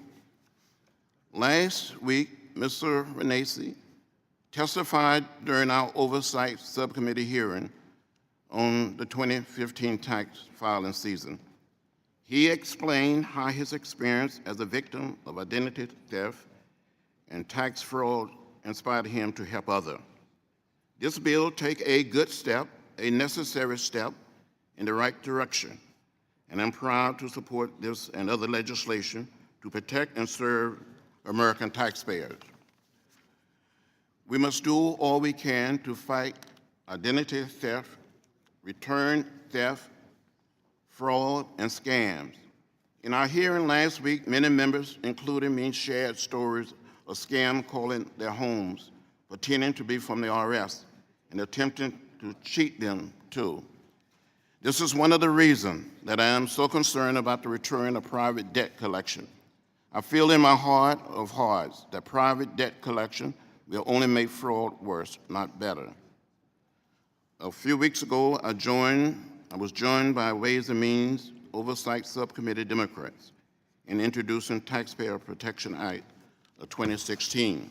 Last week, Mr. Renacci testified during our Oversight Subcommittee hearing on the 2015 tax filing season. He explained how his experience as a victim of identity theft and tax fraud inspired him to help others. This bill takes a good step, a necessary step in the right direction, and I'm proud to support this and other legislation to protect and serve American taxpayers. We must do all we can to fight identity theft, return theft, fraud, and scams. In our hearing last week, many members, including me, shared stories of scam calling their homes, pretending to be from the IRS and attempting to cheat them too. This is one of the reasons that I am so concerned about the return of private debt collection. I feel in my heart of hearts that private debt collection will only make fraud worse, not better. A few weeks ago, I was joined by Ways and Means Oversight Subcommittee Democrats in introducing Taxpayer Protection Act of 2016.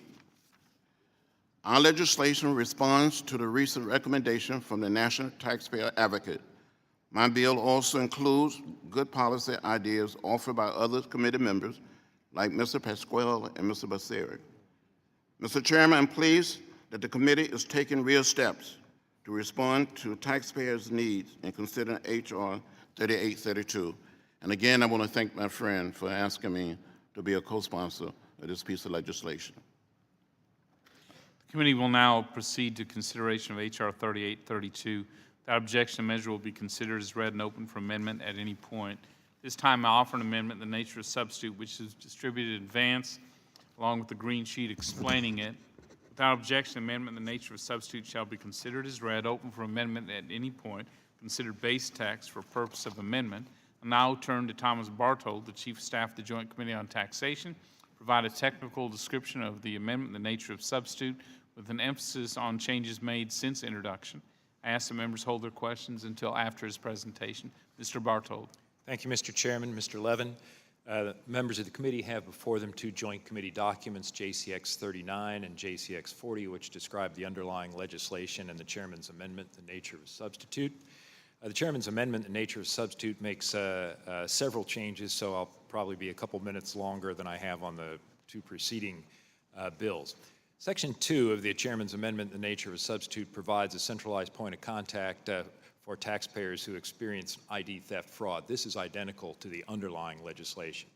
Our legislation responds to the recent recommendation from the National Taxpayer Advocate. My bill also includes good policy ideas offered by other committee members like Mr. Pasquale and Mr. Becerra. Mr. Chairman, I'm pleased that the committee is taking real steps to respond to taxpayers' needs in considering H.R. 3832. And again, I want to thank my friend for asking me to be a co-sponsor of this piece of legislation. The committee will now proceed to consideration of H.R. 3832. Without objection, the measure will be considered as read and open for amendment at any point. This time, I offer an amendment in the nature of substitute, which is distributed in advance, along with the green sheet explaining it. Without objection, the amendment in the nature of substitute shall be considered as read, open for amendment at any point, considered base text for purpose of amendment. I'll now turn to Thomas Bartold, the Chief of Staff of the Joint Committee on Taxation, provide a technical description of the amendment in the nature of substitute with an emphasis on changes made since introduction. I ask the members hold their questions until after his presentation. Mr. Bartold. Thank you, Mr. Chairman. Mr. Levin, members of the committee have before them two joint committee documents, JCX 39 and JCX 40, which describe the underlying legislation and the chairman's amendment, the nature of a substitute. The chairman's amendment, the nature of substitute, makes several changes, so I'll probably be a couple minutes longer than I have on the two preceding bills. Section 2 of the chairman's amendment, the nature of a substitute, provides a centralized point of contact for taxpayers who experience ID theft fraud. This is identical to the underlying legislation.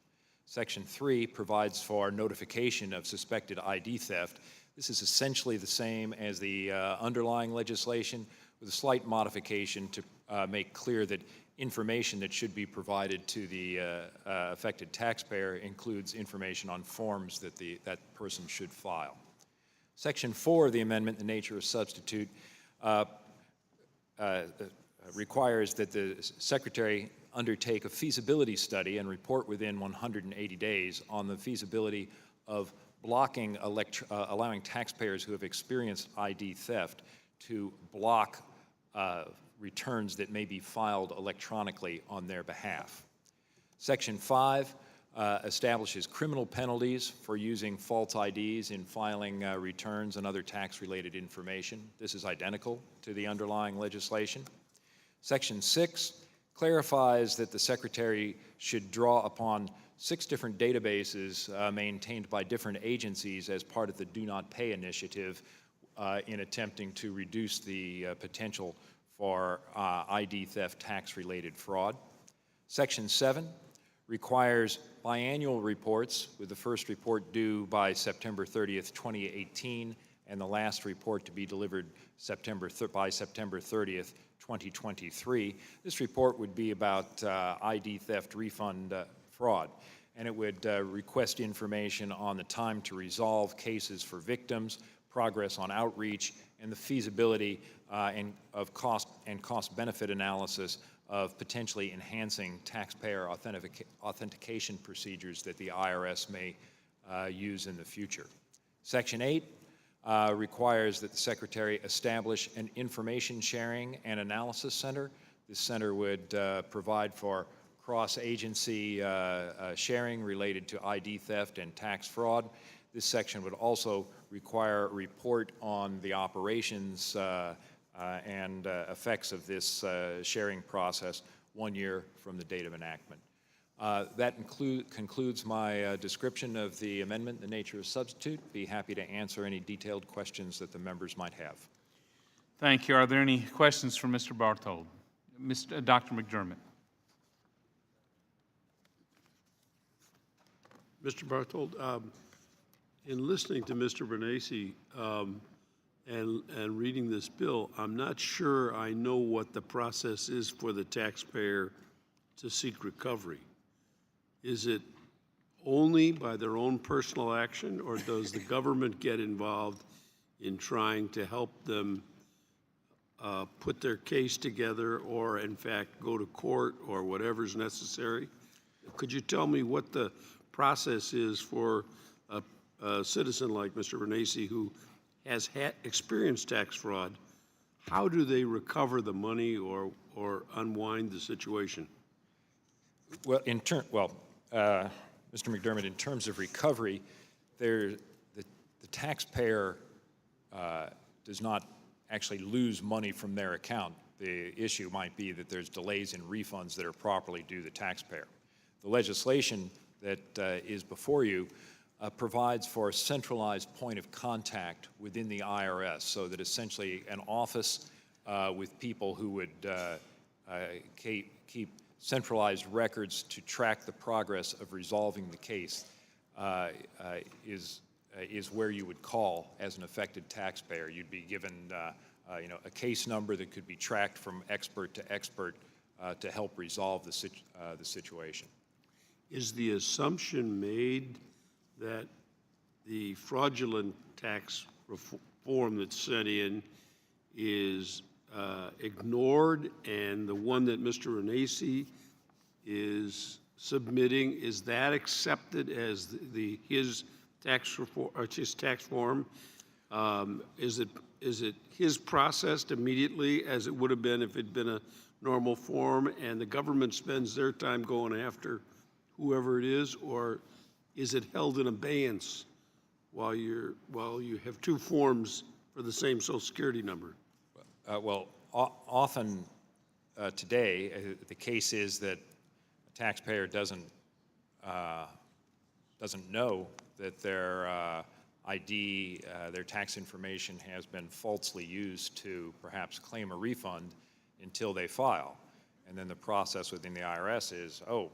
Section 3 provides for notification of suspected ID theft. This is essentially the same as the underlying legislation, with a slight modification to make clear that information that should be provided to the affected taxpayer includes information on forms that that person should file. Section 4 of the amendment, the nature of substitute, requires that the Secretary undertake a feasibility study and report within 180 days on the feasibility of blocking, allowing taxpayers who have experienced ID theft to block returns that may be filed electronically on their behalf. Section 5 establishes criminal penalties for using false IDs in filing returns and other tax-related information. This is identical to the underlying legislation. Section 6 clarifies that the Secretary should draw upon 6 different databases maintained by different agencies as part of the Do Not Pay initiative in attempting to reduce the potential for ID theft tax-related fraud. Section 7 requires biannual reports, with the first report due by September 30th, 2018, and the last report to be delivered by September 30th, 2023. This report would be about ID theft refund fraud, and it would request information on the time to resolve cases for victims, progress on outreach, and the feasibility of cost-benefit analysis of potentially enhancing taxpayer authentication procedures that the IRS may use in the future. Section 8 requires that the Secretary establish an information sharing and analysis center. This center would provide for cross-agency sharing related to ID theft and tax fraud. This section would also require a report on the operations and effects of this sharing process 1 year from the date of enactment. That concludes my description of the amendment, the nature of substitute. Be happy to answer any detailed questions that the members might have. Thank you. Are there any questions for Mr. Barthold? Dr. McDermott. Mr. Barthold, in listening to Mr. Bernacci and reading this bill, I'm not sure I know what the process is for the taxpayer to seek recovery. Is it only by their own personal action, or does the government get involved in trying to help them put their case together, or in fact go to court, or whatever's necessary? Could you tell me what the process is for a citizen like Mr. Bernacci who has experienced tax fraud? How do they recover the money or unwind the situation? Well, Mr. McDermott, in terms of recovery, the taxpayer does not actually lose money from their account. The issue might be that there's delays in refunds that are properly due the taxpayer. The legislation that is before you provides for a centralized point of contact within the IRS, so that essentially an office with people who would keep centralized records to track the progress of resolving the case is where you would call as an affected taxpayer. You'd be given a case number that could be tracked from expert to expert to help resolve the situation. Is the assumption made that the fraudulent tax reform that's sent in is ignored, and the one that Mr. Bernacci is submitting, is that accepted as his tax reform, or his tax form? Is it his processed immediately as it would have been if it'd been a normal form, and the government spends their time going after whoever it is, or is it held in abeyance while you have two forms for the same Social Security number? Often today, the case is that a taxpayer doesn't know that their ID, their tax information has been falsely used to perhaps claim a refund until they file. And then the process within the IRS is, oh,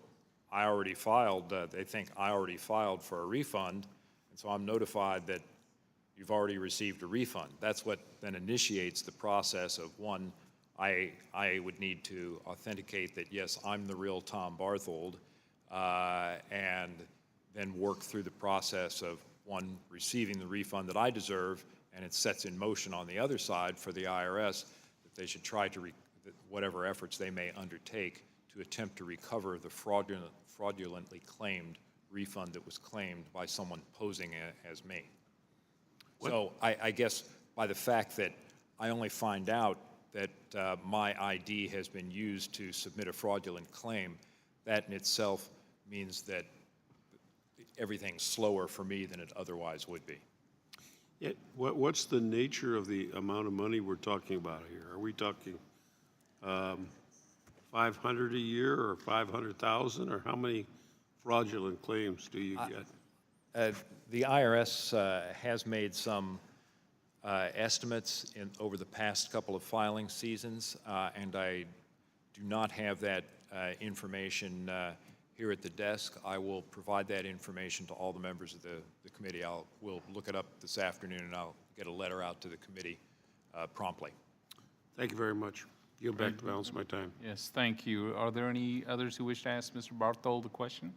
I already filed, they think I already filed for a refund, and so I'm notified that you've already received a refund. That's what then initiates the process of, one, I would need to authenticate that, yes, I'm the real Tom Barthold, and then work through the process of, one, receiving the refund that I deserve, and it sets in motion on the other side for the IRS that they should try to, whatever efforts they may undertake to attempt to recover the fraudulently claimed refund that was claimed by someone posing as me. So I guess by the fact that I only find out that my ID has been used to submit a fraudulent claim, that in itself means that everything's slower for me than it otherwise would be. Yeah, what's the nature of the amount of money we're talking about here? Are we talking 500 a year, or 500,000, or how many fraudulent claims do you get? The IRS has made some estimates over the past couple of filing seasons, and I do not have that information here at the desk. I will provide that information to all the members of the committee. We'll look it up this afternoon, and I'll get a letter out to the committee promptly. Thank you very much. Yield back the balance of my time. Yes, thank you. Are there any others who wish to ask Mr. Barthold a question?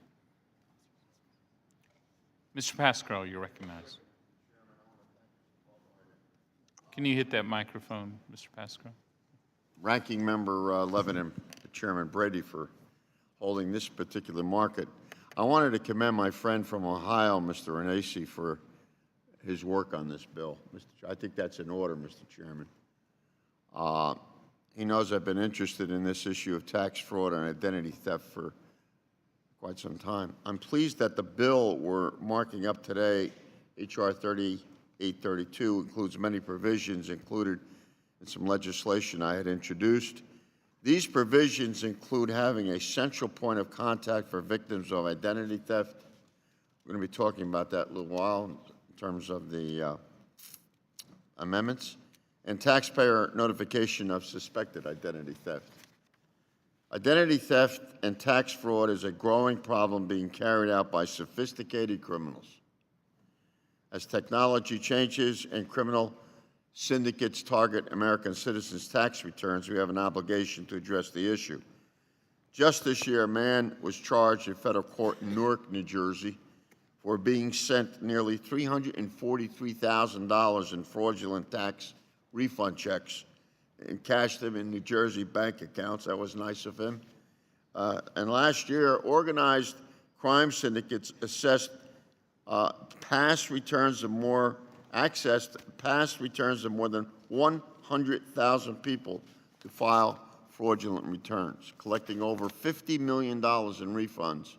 Mr. Pascrell, you're recognized. Can you hit that microphone, Mr. Pascrell? Ranking Member Levin and Chairman Brady for holding this particular market. I wanted to commend my friend from Ohio, Mr. Renacci, for his work on this bill. I think that's in order, Mr. Chairman. He knows I've been interested in this issue of tax fraud and identity theft for quite some time. I'm pleased that the bill we're marking up today, H.R. 3832, includes many provisions included in some legislation I had introduced. These provisions include having a central point of contact for victims of identity theft. We're going to be talking about that in a little while in terms of the amendments, and taxpayer notification of suspected identity theft. Identity theft and tax fraud is a growing problem being carried out by sophisticated criminals. As technology changes and criminal syndicates target American citizens' tax returns, we have an obligation to address the issue. Just this year, a man was charged in federal court in Newark, New Jersey, for being sent nearly $343,000 in fraudulent tax refund checks and cashed them in New Jersey bank accounts. That was nice of him. And last year, organized crime syndicates accessed past returns of more than 100,000 people to file fraudulent returns, collecting over $50 million in refunds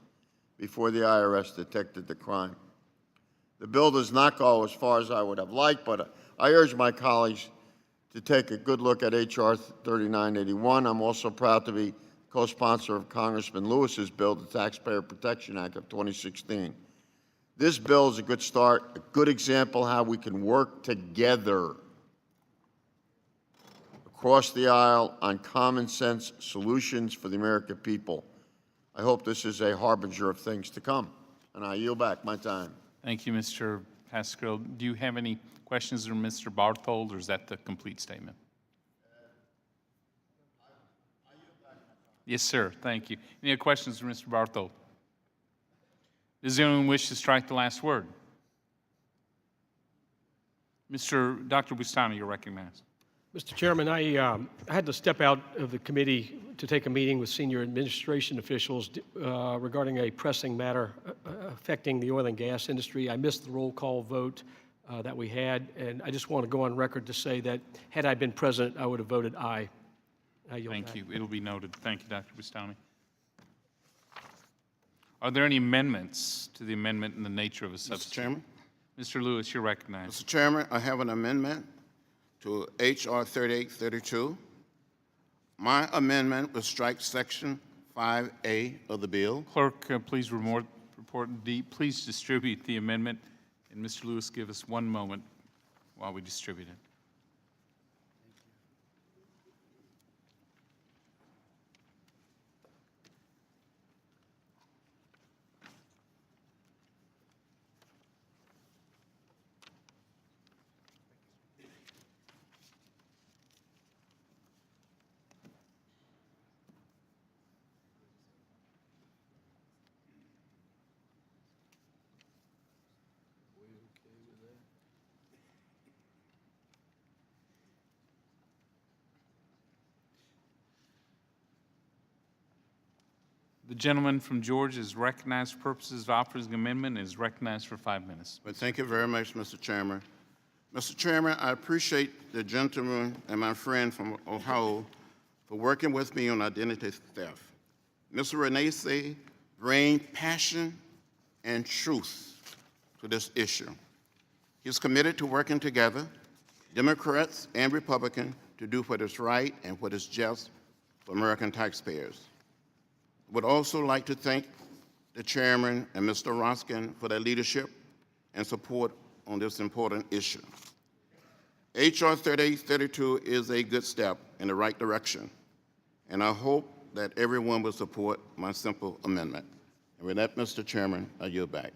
before the IRS detected the crime. The bill does not go as far as I would have liked, but I urge my colleagues to take a good look at H.R. 3981. I'm also proud to be co-sponsor of Congressman Lewis's bill, the Taxpayer Protection Act of 2016. This bill is a good start, a good example how we can work together across the aisle on common sense solutions for the American people. I hope this is a harbinger of things to come, and I yield back my time. Thank you, Mr. Pascal. Do you have any questions for Mr. Barthold, or is that the complete statement? Yes, sir. Thank you. Any other questions for Mr. Barthold? Does anyone wish to strike the last word? Dr. Bustani, you're recognized. Mr. Chairman, I had to step out of the committee to take a meeting with senior administration officials regarding a pressing matter affecting the oil and gas industry. I missed the roll call vote that we had, and I just want to go on record to say that had I been present, I would have voted aye. Thank you. It'll be noted. Thank you, Dr. Bustani. Are there any amendments to the amendment in the nature of a substitute? Mr. Chairman? Mr. Lewis, you're recognized. Mr. Chairman, I have an amendment to H.R. 3832. My amendment will strike Section 5A of the bill. Clerk, please report D. Please distribute the amendment. And Mr. Lewis, give us one moment while we distribute it. The gentleman from Georgia is recognized for purposes of offering an amendment and is recognized for 5 minutes. Well, thank you very much, Mr. Chairman. Mr. Chairman, I appreciate the gentleman and my friend from Ohio for working with me on identity theft. Mr. Renese brought passion and truth to this issue. He's committed to working together, Democrats and Republicans, to do what is right and what is just for American taxpayers. I would also like to thank the chairman and Mr. Roskin for their leadership and support on this important issue. H.R. 3832 is a good step in the right direction, and I hope that everyone will support my simple amendment. And with that, Mr. Chairman, I yield back.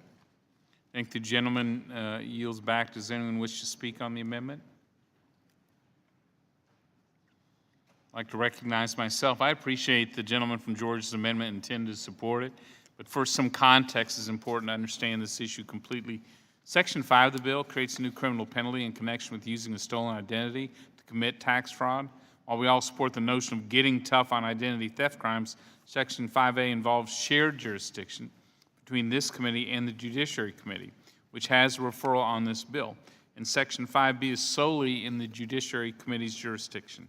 Thank the gentleman. Yields back. Does anyone wish to speak on the amendment? I'd like to recognize myself. I appreciate the gentleman from Georgia's amendment and intend to support it. But first, some context is important to understand this issue completely. Section 5 of the bill creates a new criminal penalty in connection with using a stolen identity to commit tax fraud. While we all support the notion of getting tough on identity theft crimes, Section 5A involves shared jurisdiction between this committee and the Judiciary Committee, which has a referral on this bill. And Section 5B is solely in the Judiciary Committee's jurisdiction.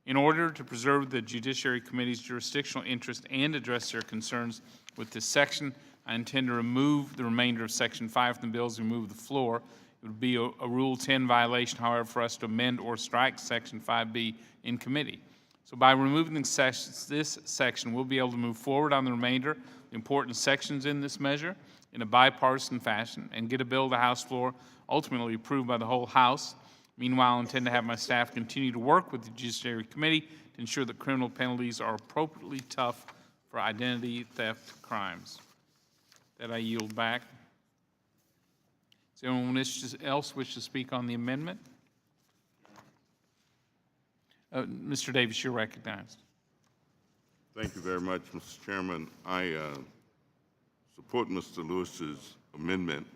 In order to preserve the Judiciary Committee's jurisdictional interest and address their concerns with this section, I intend to remove the remainder of Section 5 from the bill as we move the floor. It would be a Rule 10 violation, however, for us to amend or strike Section 5B in committee. So by removing this section, we'll be able to move forward on the remainder, the important sections in this measure in a bipartisan fashion and get a bill to the House floor ultimately approved by the whole House. Meanwhile, I intend to have my staff continue to work with the Judiciary Committee to ensure that criminal penalties are appropriately tough for identity theft crimes. That I yield back. Does anyone else wish to speak on the amendment? Mr. Davis, you're recognized. Thank you very much, Mr. Chairman. I support Mr. Lewis's amendment,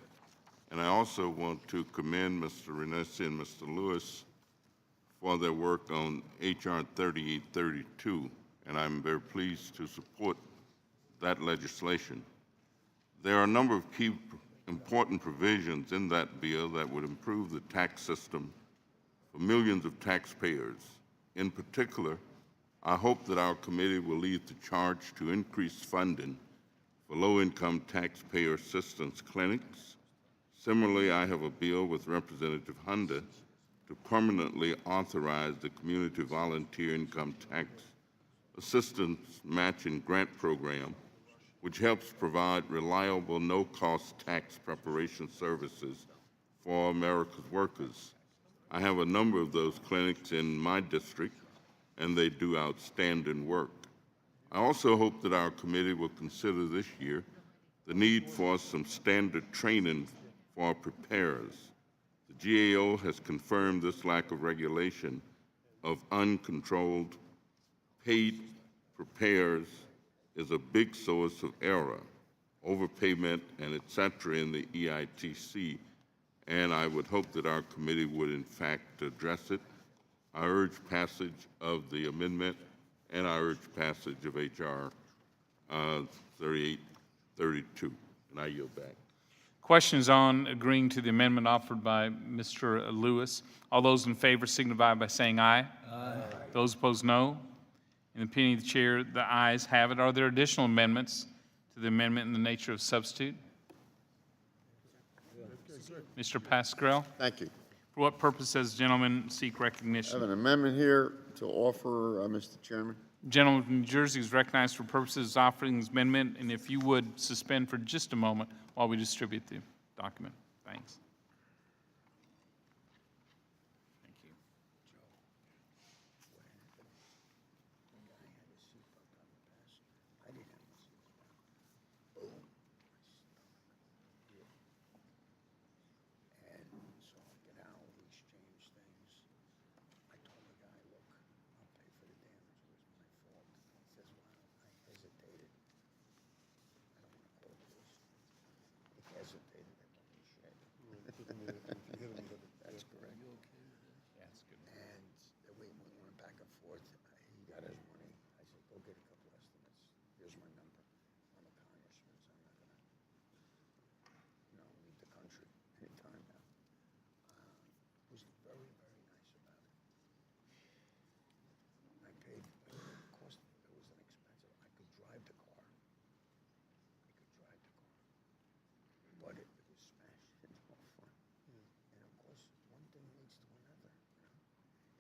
and I also want to commend Mr. Renesi and Mr. Lewis for their work on H.R. 3832, and I'm very pleased to support that legislation. There are a number of key important provisions in that bill that would improve the tax system for millions of taxpayers. In particular, I hope that our committee will lead the charge to increase funding for low-income taxpayer assistance clinics. Similarly, I have a bill with Representative Honda to permanently authorize the Community Volunteer Income Tax Assistance Matching Grant Program, which helps provide reliable, no-cost tax preparation services for America's workers. I have a number of those clinics in my district, and they do outstanding work. I also hope that our committee will consider this year the need for some standard training for our preparers. The GAO has confirmed this lack of regulation of uncontrolled paid preparers is a big source of error, overpayment, and et cetera in the EITC, and I would hope that our committee would in fact address it. I urge passage of the amendment, and I urge passage of H.R. 3832, and I yield back. Questions on agreeing to the amendment offered by Mr. Lewis? All those in favor signify by saying aye. Aye. Those opposed, no. In the opinion of the chair, the ayes have it. Are there additional amendments to the amendment in the nature of substitute? Mr. Pascrell? Thank you. For what purpose does the gentleman seek recognition? I have an amendment here to offer, Mr. Chairman. Gentleman from New Jersey is recognized for purposes of offering this amendment, and if you would suspend for just a moment while we distribute the document. Thanks. Thank you. That's correct. That's good. And we went back and forth. He got his money. I said, go get a couple estimates. Here's my number. I'm a congressman, so I'm not going to, leave the country anytime now. He was very, very nice about it. I paid, it was an expensive. I could drive the car. But it was smashed in the front. And of course, one thing leads to another.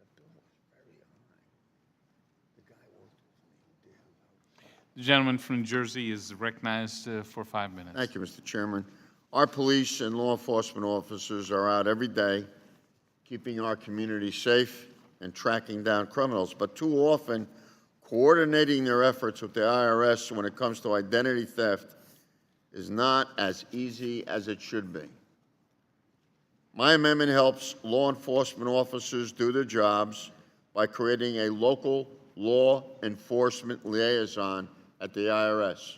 The bill was very high. The guy worked with me. He did. The gentleman from New Jersey is recognized for 5 minutes. Thank you, Mr. Chairman. Our police and law enforcement officers are out every day keeping our community safe and tracking down criminals, but too often coordinating their efforts with the IRS when it comes to identity theft is not as easy as it should be. My amendment helps law enforcement officers do their jobs by creating a local law enforcement liaison at the IRS.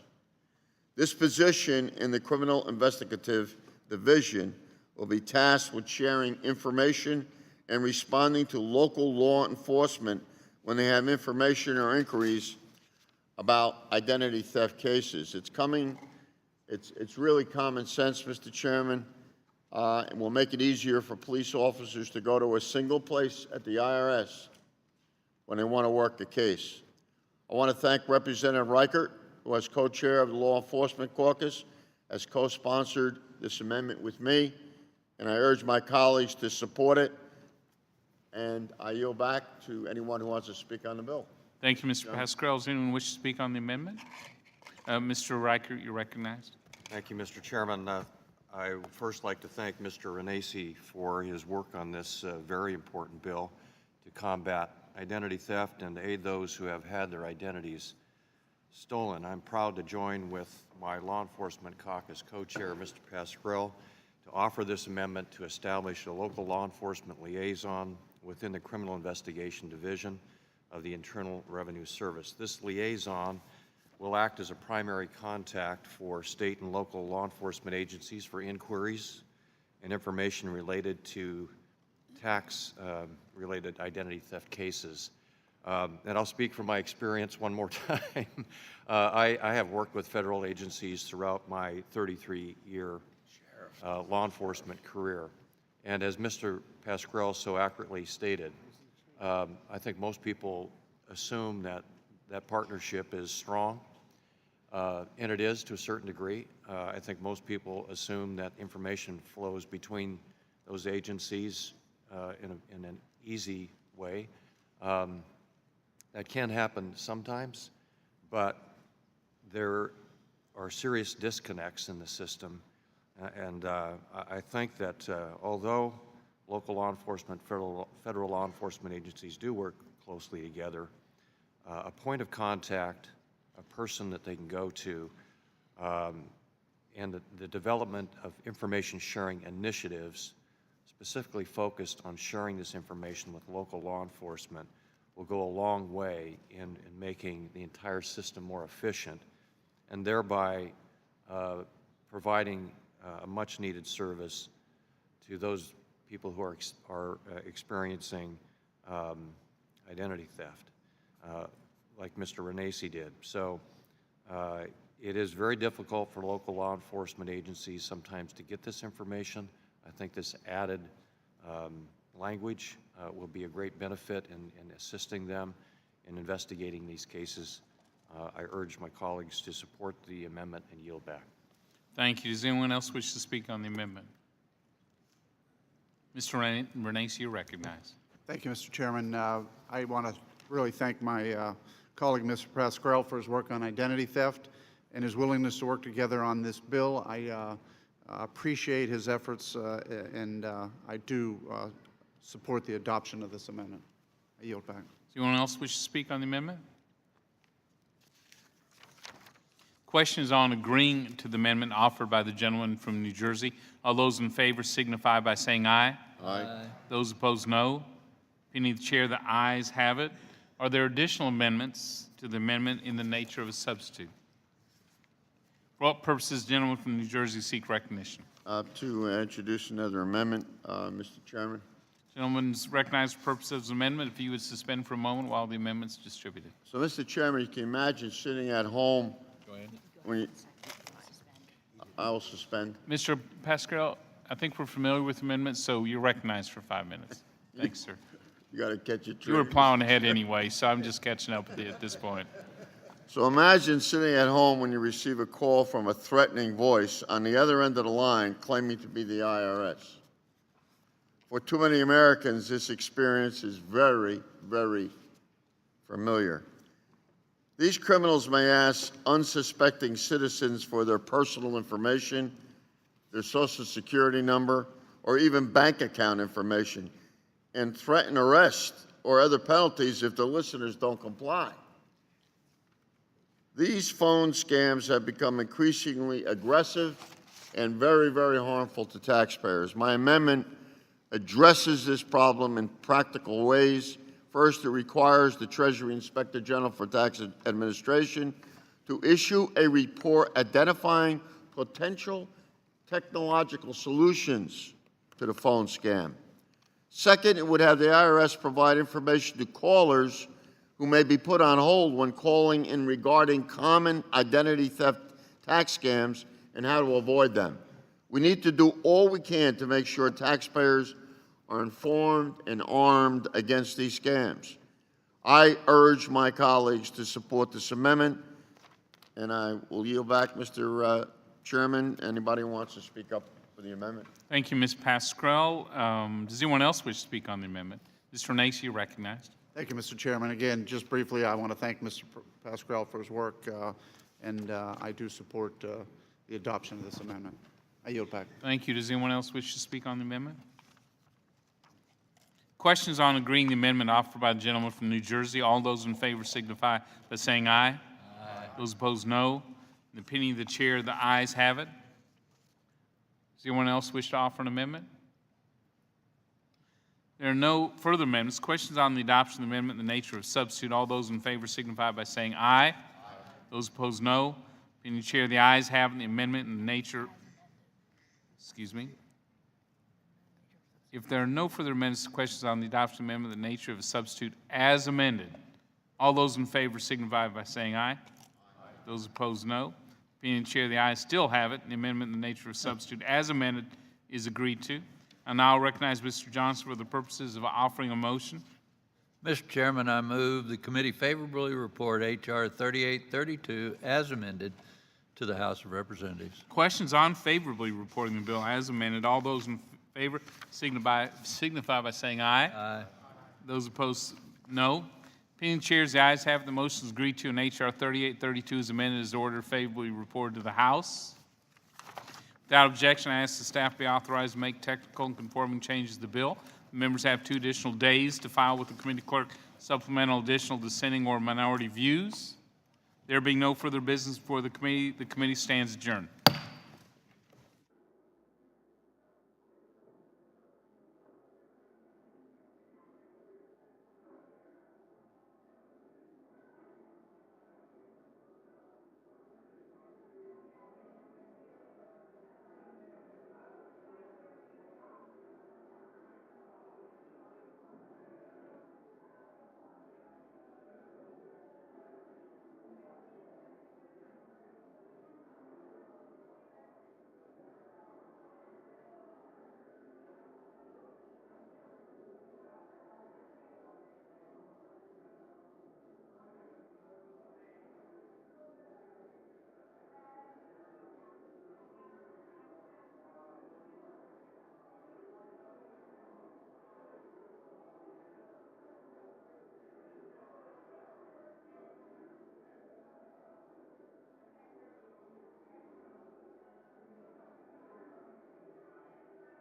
This position in the Criminal Investigative Division will be tasked with sharing information and responding to local law enforcement when they have information or inquiries about identity theft cases. It's really common sense, Mr. Chairman, and will make it easier for police officers to go to a single place at the IRS when they want to work a case. I want to thank Representative Reichert, who as co-chair of the Law Enforcement Caucus, has co-sponsored this amendment with me, and I urge my colleagues to support it. And I yield back to anyone who wants to speak on the bill. Thank you, Mr. Pascrell. Does anyone wish to speak on the amendment? Mr. Reichert, you're recognized. Thank you, Mr. Chairman. I would first like to thank Mr. Renacci for his work on this very important bill to combat identity theft and aid those who have had their identities stolen. I'm proud to join with my Law Enforcement Caucus co-chair, Mr. Pascrell, to offer this amendment to establish a local law enforcement liaison within the Criminal Investigation Division of the Internal Revenue Service. This liaison will act as a primary contact for state and local law enforcement agencies for inquiries and information related to tax-related identity theft cases. And I'll speak from my experience one more time. I have worked with federal agencies throughout my 33-year law enforcement career. And as Mr. Pascrell so accurately stated, I think most people assume that that partnership is strong, and it is to a certain degree. I think most people assume that information flows between those agencies in an easy way. That can happen sometimes, but there are serious disconnects in the system. And I think that although local law enforcement, federal law enforcement agencies do work closely together, a point of contact, a person that they can go to, and the development of information sharing initiatives specifically focused on sharing this information with local law enforcement will go a long way in making the entire system more efficient and thereby providing a much-needed service to those people who are experiencing identity theft, like Mr. Renacci did. So it is very difficult for local law enforcement agencies sometimes to get this information. I think this added language will be a great benefit in assisting them in investigating these cases. I urge my colleagues to support the amendment and yield back. Thank you. Does anyone else wish to speak on the amendment? Mr. Renacci, you're recognized. Thank you, Mr. Chairman. I want to really thank my colleague, Mr. Pascrell, for his work on identity theft and his willingness to work together on this bill. I appreciate his efforts, and I do support the adoption of this amendment. I yield back. Does anyone else wish to speak on the amendment? Question is on agreeing to the amendment offered by the gentleman from New Jersey. All those in favor signify by saying aye. Aye. Those opposed, no. Opinion of the chair, the ayes have it. Are there additional amendments to the amendment in the nature of a substitute? For what purposes, gentleman from New Jersey seek recognition? To introduce another amendment, Mr. Chairman. Gentleman's recognized for purposes of the amendment. If you would suspend for a moment while the amendment's distributed. So, Mr. Chairman, you can imagine sitting at home when you, I will suspend. Mr. Pascrell, I think we're familiar with amendments, so you're recognized for 5 minutes. Thanks, sir. You got to catch your train. You were plowing ahead anyway, so I'm just catching up with you at this point. So imagine sitting at home when you receive a call from a threatening voice on the other end of the line claiming to be the IRS. For too many Americans, this experience is very, very familiar. These criminals may ask unsuspecting citizens for their personal information, their social security number, or even bank account information, and threaten arrest or other penalties if the listeners don't comply. These phone scams have become increasingly aggressive and very, very harmful to taxpayers. My amendment addresses this problem in practical ways. First, it requires the Treasury Inspector General for Tax Administration to issue a report identifying potential technological solutions to the phone scam. Second, it would have the IRS provide information to callers who may be put on hold when calling in regarding common identity theft tax scams and how to avoid them. We need to do all we can to make sure taxpayers are informed and armed against these scams. I urge my colleagues to support this amendment, and I will yield back, Mr. Chairman. Anybody who wants to speak up for the amendment? Thank you, Ms. Pascrell. Does anyone else wish to speak on the amendment? Mr. Renacci, you're recognized. Thank you, Mr. Chairman. Again, just briefly, I want to thank Mr. Pasquale for his work, and I do support the adoption of this amendment. I yield back. Thank you. Does anyone else wish to speak on the amendment? Questions on agreeing the amendment offered by the gentleman from New Jersey? All those in favor signify by saying aye. Aye. Those opposed, no. In the opinion of the chair, the ayes have it. Does anyone else wish to offer an amendment? There are no further amendments. Questions on the adoption of the amendment in the nature of substitute? All those in favor signify by saying aye. Aye. Those opposed, no. Opinion of the chair, the ayes have it. The amendment in the nature, If there are no further amendments, questions on the adoption amendment in the nature of a substitute as amended, all those in favor signify by saying aye. Aye. Those opposed, no. Opinion of the chair, the ayes still have it. The amendment in the nature of a substitute as amended is agreed to. I now recognize Mr. Johnson for the purposes of offering a motion. Mr. Chairman, I move the committee favorably report H.R. 3832 as amended to the House of Representatives. Questions on favorably reporting the bill as amended. All those in favor signify by saying aye. Aye. Those opposed, no. Opinion of the chair, the ayes have it. The motion is agreed to, and H.R. 3832 is amended as ordered favorably reported to the House. Without objection, I ask the staff be authorized to make technical and conforming changes to the bill. The members have 2 additional days to file with the committee clerk supplemental, additional, dissenting, or minority views. There being no further business before the committee stands adjourned.